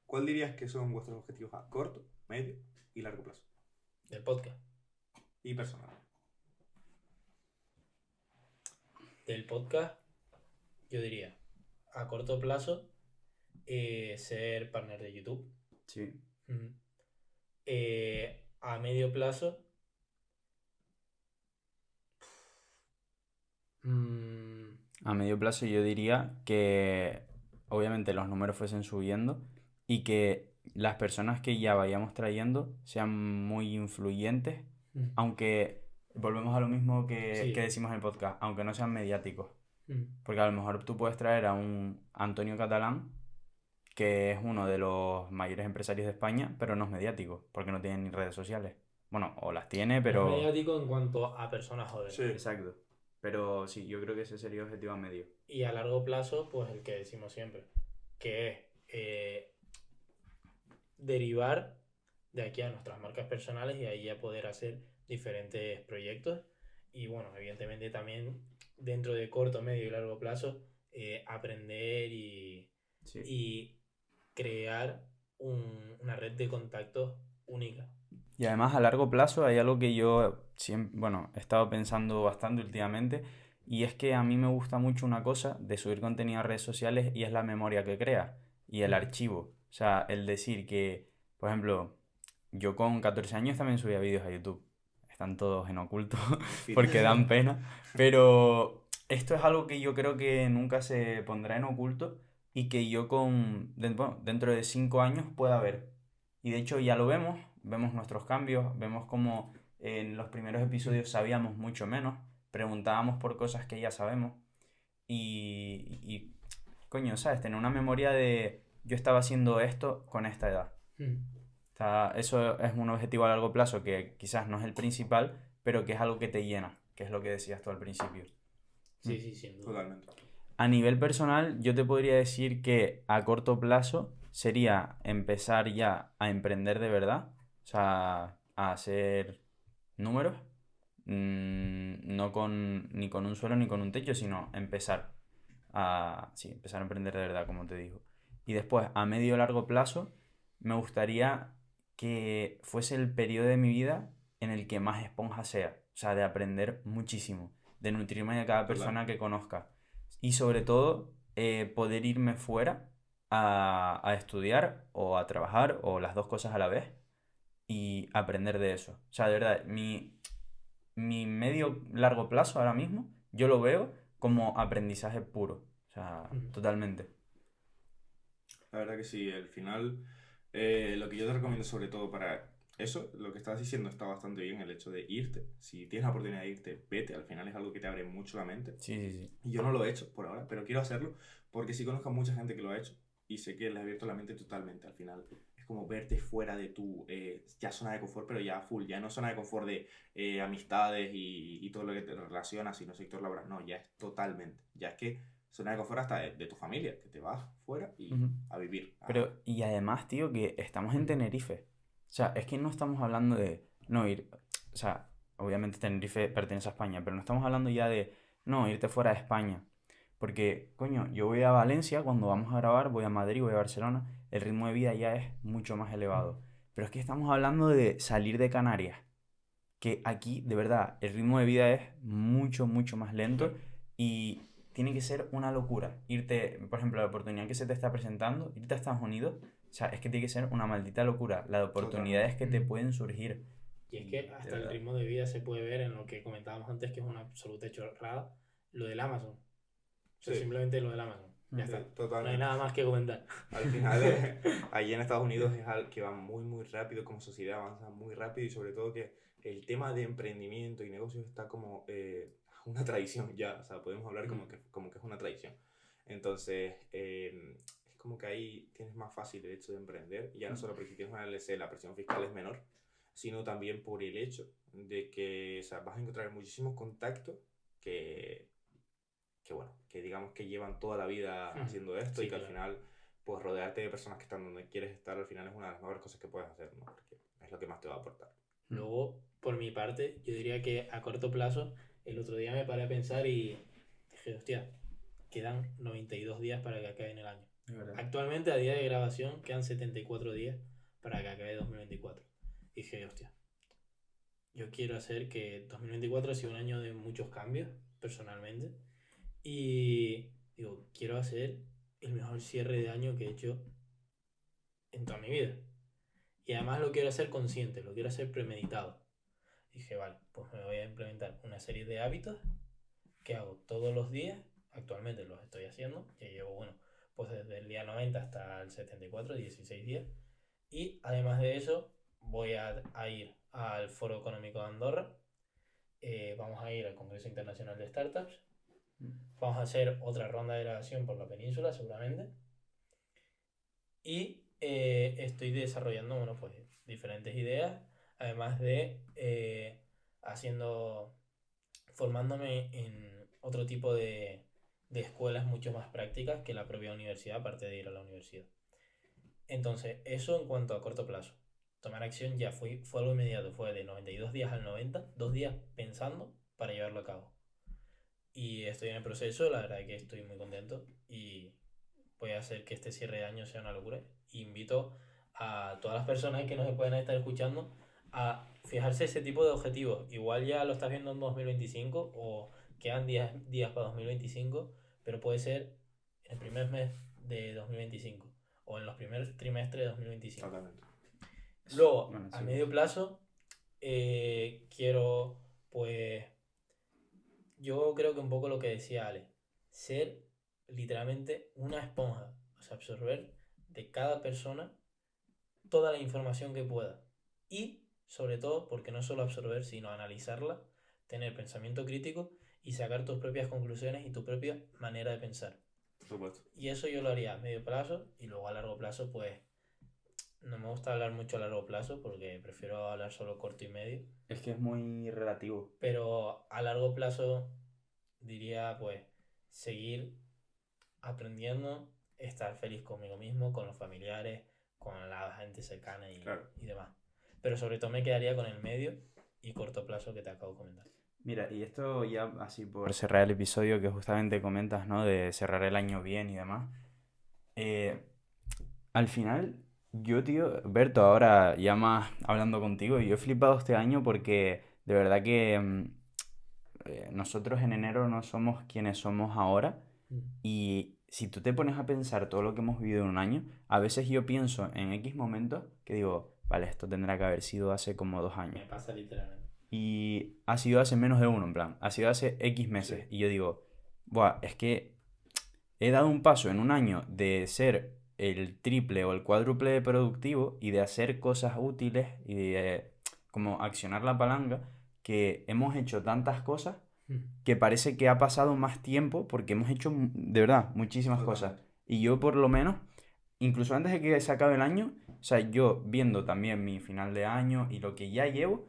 ¿Cuál dirías que son vuestros objetivos a corto, medio y largo plazo? Del podcast. Y personal. Del podcast, yo diría, a corto plazo, ser partner de YouTube. Sí. Ujú. A medio plazo, A medio plazo yo diría que obviamente los números fuesen subiendo y que las personas que ya vayamos trayendo sean muy influyentes, aunque volvemos a lo mismo Sí. que decimos en el podcast, aunque no sean mediáticos. mm, Porque a lo mejor tú puedes traer a un Antonio Catalán, que es uno de los mayores empresarios de España, pero no es mediático, porque no tiene ni redes sociales. Bueno, o las tiene, no es pero... mediático en cuanto a personas jóvenes. Sí. Exacto. Pero sí, yo creo que ese sería el objetivo a medio. Y a largo plazo, pues el que decimos siempre, que es derivar de aquí a nuestras marcas personales y ahí ya poder hacer diferentes proyectos. Y bueno, evidentemente también dentro de corto, medio y largo plazo, aprender Sí. y crear una red de contactos única. Y además a largo plazo hay algo que yo siempre, bueno, he estado pensando bastante últimamente y es que a mí me gusta mucho una cosa de subir contenido a redes sociales y es la memoria que crea y el archivo. O sea, el decir que, por ejemplo, yo con 14 años también subía vídeos a YouTube. Están todos en oculto porque dan pena. Pero esto es algo que yo creo que nunca se pondrá en oculto y que yo bueno, dentro de 5 años pueda ver. Y de hecho ya lo vemos nuestros cambios, vemos como en los primeros episodios sabíamos mucho menos, preguntábamos por cosas que ya sabemos y coño, ¿sabes? Tener una memoria de yo estaba haciendo esto con esta edad. Eso es un objetivo a largo plazo que quizás no es el principal, pero que es algo que te llena, que es lo que decías tú al principio. Sí, sin duda. Totalmente. A nivel personal, yo te podría decir que a corto plazo sería empezar ya a emprender de verdad, o sea, a hacer números, ni con un suelo ni con un techo, sino empezar a emprender de verdad, como te digo. Y después, a medio o largo plazo, me gustaría que fuese el periodo de mi vida en el que más esponja sea, o sea, de aprender muchísimo, de nutrirme de cada persona que conozca y sobre todo poder irme fuera a estudiar o a trabajar o las dos cosas a la vez y aprender de eso. O sea, de verdad, mi medio largo plazo ahora mismo yo lo veo como aprendizaje puro. O sea, totalmente. La verdad que sí, al final lo que yo te recomiendo sobre todo para eso, lo que estás diciendo está bastante bien, el hecho de irte. Si tienes la oportunidad de irte, vete, al final es algo que te abre mucho la mente. Sí. Y yo no lo he hecho por ahora, pero quiero hacerlo porque sí conozco a mucha gente que lo ha hecho y sé que les ha abierto la mente totalmente. Al final es como verte fuera de tu ya zona de confort, pero ya full, ya no zona de confort de amistades y todo lo que te relaciona, sino sector laboral. No, ya es totalmente. Ya es que zona de confort hasta de tu familia, que te vas fuera y a vivir. Pero, y además, tío, que estamos en Tenerife. O sea, es que no estamos hablando de no ir. O sea, obviamente Tenerife pertenece a España, pero no estamos hablando ya de no irte fuera de España. Porque, coño, yo voy a Valencia, cuando vamos a grabar, voy a Madrid, voy a Barcelona, el ritmo de vida ya es mucho más elevado. Pero es que estamos hablando de salir de Canarias, que aquí, de verdad, el ritmo de vida es mucho, mucho más lento y tiene que ser una locura. Irte, por ejemplo, la oportunidad que se te está presentando, irte a Estados Unidos, o sea, es que tiene que ser una maldita locura. Las oportunidades que te pueden surgir. Y es que hasta el ritmo de vida se puede ver en lo que comentábamos antes, que es una absoluta chorrada, lo del Amazon. O sea, Sí. simplemente lo del Amazon. Ya Sí, está. No hay totalmente. nada más que comentar. Al final, allí en Estados Unidos es algo que va muy, muy rápido, como sociedad avanza muy rápido y sobre todo que el tema de emprendimiento y negocios está como una tradición ya, o sea, podemos hablar como que es una tradición. Entonces, es como que ahí tienes más fácil el hecho de emprender, y ya no solo porque tienes una LLC, la presión fiscal es menor, sino también por el hecho de que, o sea, vas a encontrar muchísimos contactos que bueno, que digamos que llevan toda la vida haciendo esto, Sí, y que claro. al final, pues rodearte de personas que están donde quieres estar, al final es una de las mejores cosas que puedes hacer, ¿no? Porque es lo que más te va a aportar. Luego, por mi parte, yo diría que a corto plazo, el otro día me paré a pensar y dije, hostia, quedan 92 días para que acabe en el año. Actualmente, a día de grabación, quedan 74 días para que acabe 2024. Y dije, hostia, yo quiero hacer que 2024 sea un año de muchos cambios, personalmente. Y digo, quiero hacer el mejor cierre de año que he hecho en toda mi vida. Y además lo quiero hacer consciente, lo quiero hacer premeditado. Dije, vale, pues me voy a implementar una serie de hábitos que hago todos los días. Actualmente los estoy haciendo. Ya llevo, bueno, pues desde el día 90 hasta el 74, 16 días. Y además de eso, voy a ir al Foro Económico de Andorra. Vamos a ir al Congreso Internacional de Startups. Vamos a hacer otra ronda de grabación por la península, seguramente. Y estoy desarrollando, bueno, pues diferentes ideas, además de formándome en otro tipo de escuelas mucho más prácticas que la propia universidad, aparte de ir a la universidad. Entonces, eso en cuanto a corto plazo. Tomar acción ya fue algo inmediato, fue de 92 días al 90, 2 días pensando para llevarlo a cabo. Y estoy en el proceso, la verdad que estoy muy contento y voy a hacer que este cierre de año sea una locura. Y invito a todas las personas que nos puedan estar escuchando a fijarse ese tipo de objetivos. Igual ya lo estás viendo en 2025 o quedan días para 2025, pero puede ser en el primer mes de 2025 o en los primeros trimestres de 2025. Totalmente. Luego, Bueno, a sí. medio plazo, quiero, pues, yo creo que un poco lo que decía Ale, ser literalmente una esponja, o sea, absorber de cada persona toda la información que pueda. Y, sobre todo, porque no solo absorber, sino analizarla, tener pensamiento crítico y sacar tus propias conclusiones y tu propia manera de pensar. Por supuesto. Y eso yo lo haría a medio plazo, y luego a largo plazo, pues, no me gusta hablar mucho a largo plazo porque prefiero hablar solo corto y medio. Es que es muy relativo. Pero a largo plazo diría, pues, seguir aprendiendo, estar feliz conmigo mismo, con los familiares, con la gente cercana y demás. Pero sobre todo me quedaría con el medio y corto plazo que te acabo de comentar. Mira, y esto ya así por cerrar el episodio que justamente comentas, ¿no? De cerrar el año bien y demás. Al final, yo, tío, Berto, ahora ya más hablando contigo, yo he flipado este año porque de verdad que nosotros en enero no somos quienes somos ahora. Y si tú te pones a pensar todo lo que hemos vivido en un año, a veces yo pienso en X momentos que digo, vale, esto tendrá que haber sido hace como 2 años. Me pasa literalmente. Y ha sido hace menos de uno, en plan, ha sido hace X meses. Sí. Y yo digo, buah, es que he dado un paso en un año de ser el triple o el cuádruple de productivo y de hacer cosas útiles y de como accionar la palanca, que hemos hecho tantas cosas que parece que ha pasado más tiempo porque hemos hecho, de verdad, muchísimas cosas. Y yo por lo menos, incluso antes de que se acabe el año, o sea, yo viendo también mi final de año y lo que ya llevo,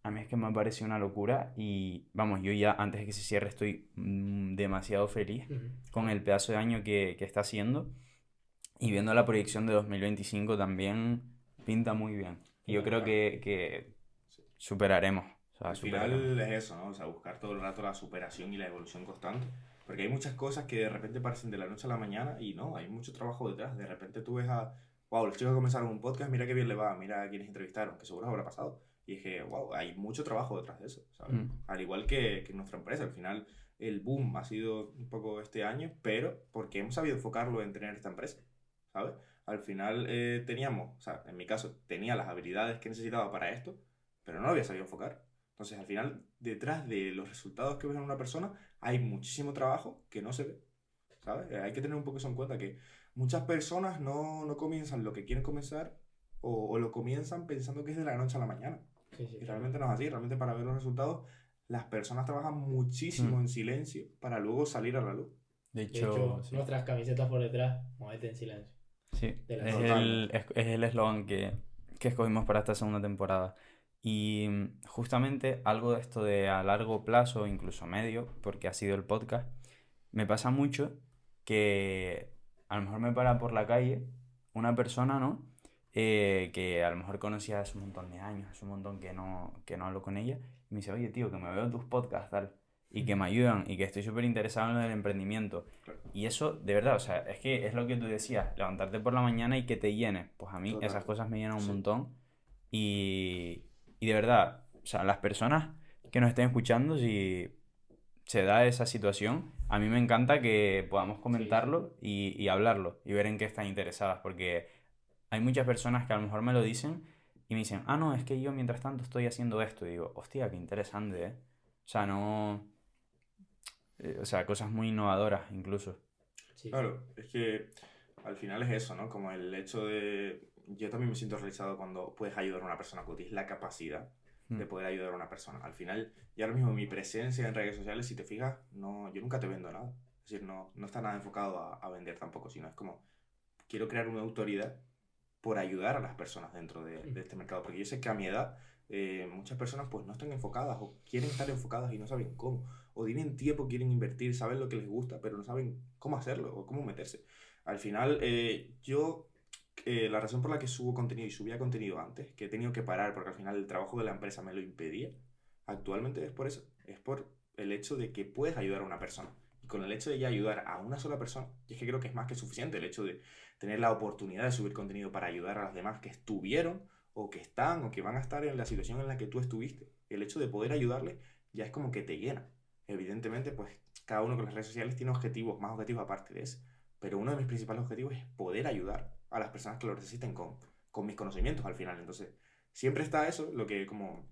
a mí es que me ha parecido una locura y vamos, yo ya antes de que se cierre estoy demasiado feliz con el pedazo de año que está haciendo, y viendo la proyección de 2025 también pinta muy bien. Y yo creo que superaremos. O sea, Al final es eso, ¿no? O sea, buscar todo el rato la superación y la evolución constante. Porque hay muchas cosas que de repente parecen de la noche a la mañana y no, hay mucho trabajo detrás. De repente tú ves wow, los chicos comenzaron un podcast, mira qué bien le va, mira a quienes entrevistaron, que seguro habrá pasado. Y dije, wow, hay mucho trabajo detrás de eso, ¿sabes? Al igual que nuestra empresa, al final el boom ha sido un poco este año, pero porque hemos sabido enfocarlo en tener esta empresa, ¿sabes? Al final teníamos, o sea, en mi caso, tenía las habilidades que necesitaba para esto, pero no lo había sabido enfocar. Entonces, al final, detrás de los resultados que ves en una persona, hay muchísimo trabajo que no se ve, ¿sabes? Hay que tener un poco eso en cuenta, que muchas personas no comienzan lo que quieren comenzar o lo comienzan pensando que es de la noche a la mañana. Sí, sí, Y realmente no es así, realmente para ver los resultados, las personas trabajan muchísimo en silencio para luego salir a la luz. De hecho, sí. Nuestras camisetas por detrás, muévete en silencio. Sí, De la es el eslogan que escogimos para esta segunda temporada. Y justamente algo de esto de a largo plazo, incluso medio, porque ha sido el podcast, me pasa mucho que a lo mejor me para por la calle una persona, ¿no? Que a lo mejor conocía hace un montón de años, hace un montón que no hablo con ella, y me dice, oye tío, que me veo tus podcasts, tal, y que me ayudan, y que estoy súper interesado en lo del emprendimiento. Y eso, de verdad, o sea, es que es lo que tú decías, levantarte por la mañana y que te llene. Pues a mí Total. esas cosas me llenan un montón. Y de verdad, o sea, las personas que nos estén escuchando, si se da esa situación, a mí me encanta que podamos comentarlo y hablarlo y ver en qué están interesadas, porque hay muchas personas que a lo mejor me lo dicen y me dicen, no, es que yo mientras tanto estoy haciendo esto. Y digo, hostia, qué interesante, ¿eh? O sea, no... o sea, cosas muy innovadoras incluso. Sí. Claro, es que al final es eso, ¿no? Como el hecho de... Yo también me siento realizado cuando puedes ayudar a una persona, cuando tienes la capacidad de poder ayudar a una persona. Al final, y ahora mismo mi presencia en redes sociales, si te fijas, yo nunca te vendo nada. Es decir, no está nada enfocado a vender tampoco, sino es como, quiero crear una autoridad por ayudar a las personas dentro de este mercado. Porque yo sé que a mi edad, muchas personas pues no están enfocadas o quieren estar enfocadas y no saben cómo. O tienen tiempo, quieren invertir, saben lo que les gusta, pero no saben cómo hacerlo o cómo meterse. Al final, la razón por la que subo contenido y subía contenido antes, que he tenido que parar porque al final el trabajo de la empresa me lo impedía, actualmente es por eso. Es por el hecho de que puedes ayudar a una persona. Y con el hecho de ya ayudar a una sola persona, y es que creo que es más que suficiente el hecho de tener la oportunidad de subir contenido para ayudar a las demás que estuvieron o que están o que van a estar en la situación en la que tú estuviste. El hecho de poder ayudarle ya es como que te llena. Evidentemente, pues cada uno con las redes sociales tiene objetivos, más objetivos aparte de ese. Pero uno de mis principales objetivos es poder ayudar a las personas que lo necesiten con mis conocimientos al final. Entonces, siempre está eso, lo que como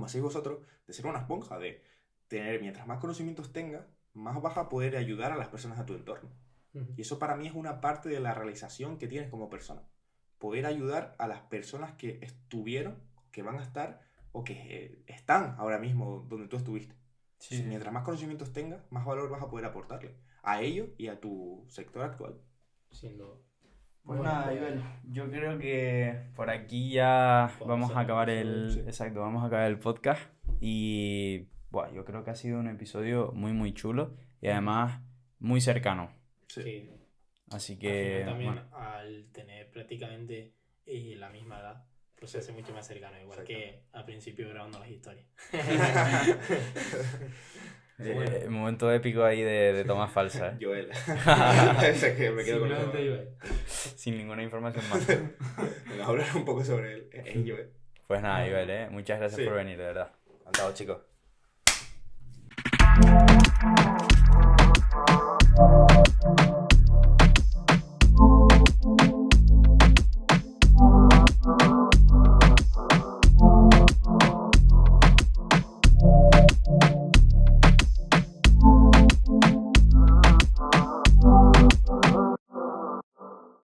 hacéis vosotros, de ser una esponja, de tener, mientras más conocimientos tengas, más vas a poder ayudar a las personas a tu entorno. Y eso para mí es una parte de la realización que tienes como persona. Poder ayudar a las personas que estuvieron, que van a estar o que están ahora mismo donde tú estuviste. Sí. Entonces, mientras más conocimientos tengas, más valor vas a poder aportarle a ellos y a tu sector actual. Sin duda. Pues nada, Iber, yo creo que por aquí ya vamos a acabar sí. Exacto, vamos a acabar el podcast. Y bueno, yo creo que ha sido un episodio muy muy chulo y además muy cercano. Sí. Así que... Al final también, bueno, al tener prácticamente la misma edad, pues se hace mucho más cercano, igual que al principio grabando las historias. momento épico ahí de tomas falsas, ¿eh? Joel. Es que me quedo con eso. Simplemente Joel. Sin ninguna información más. Venga, a hablar un poco sobre él. Es Joel. Pues nada, Iber, muchas gracias Sí. por venir, de verdad. Encantado, chicos.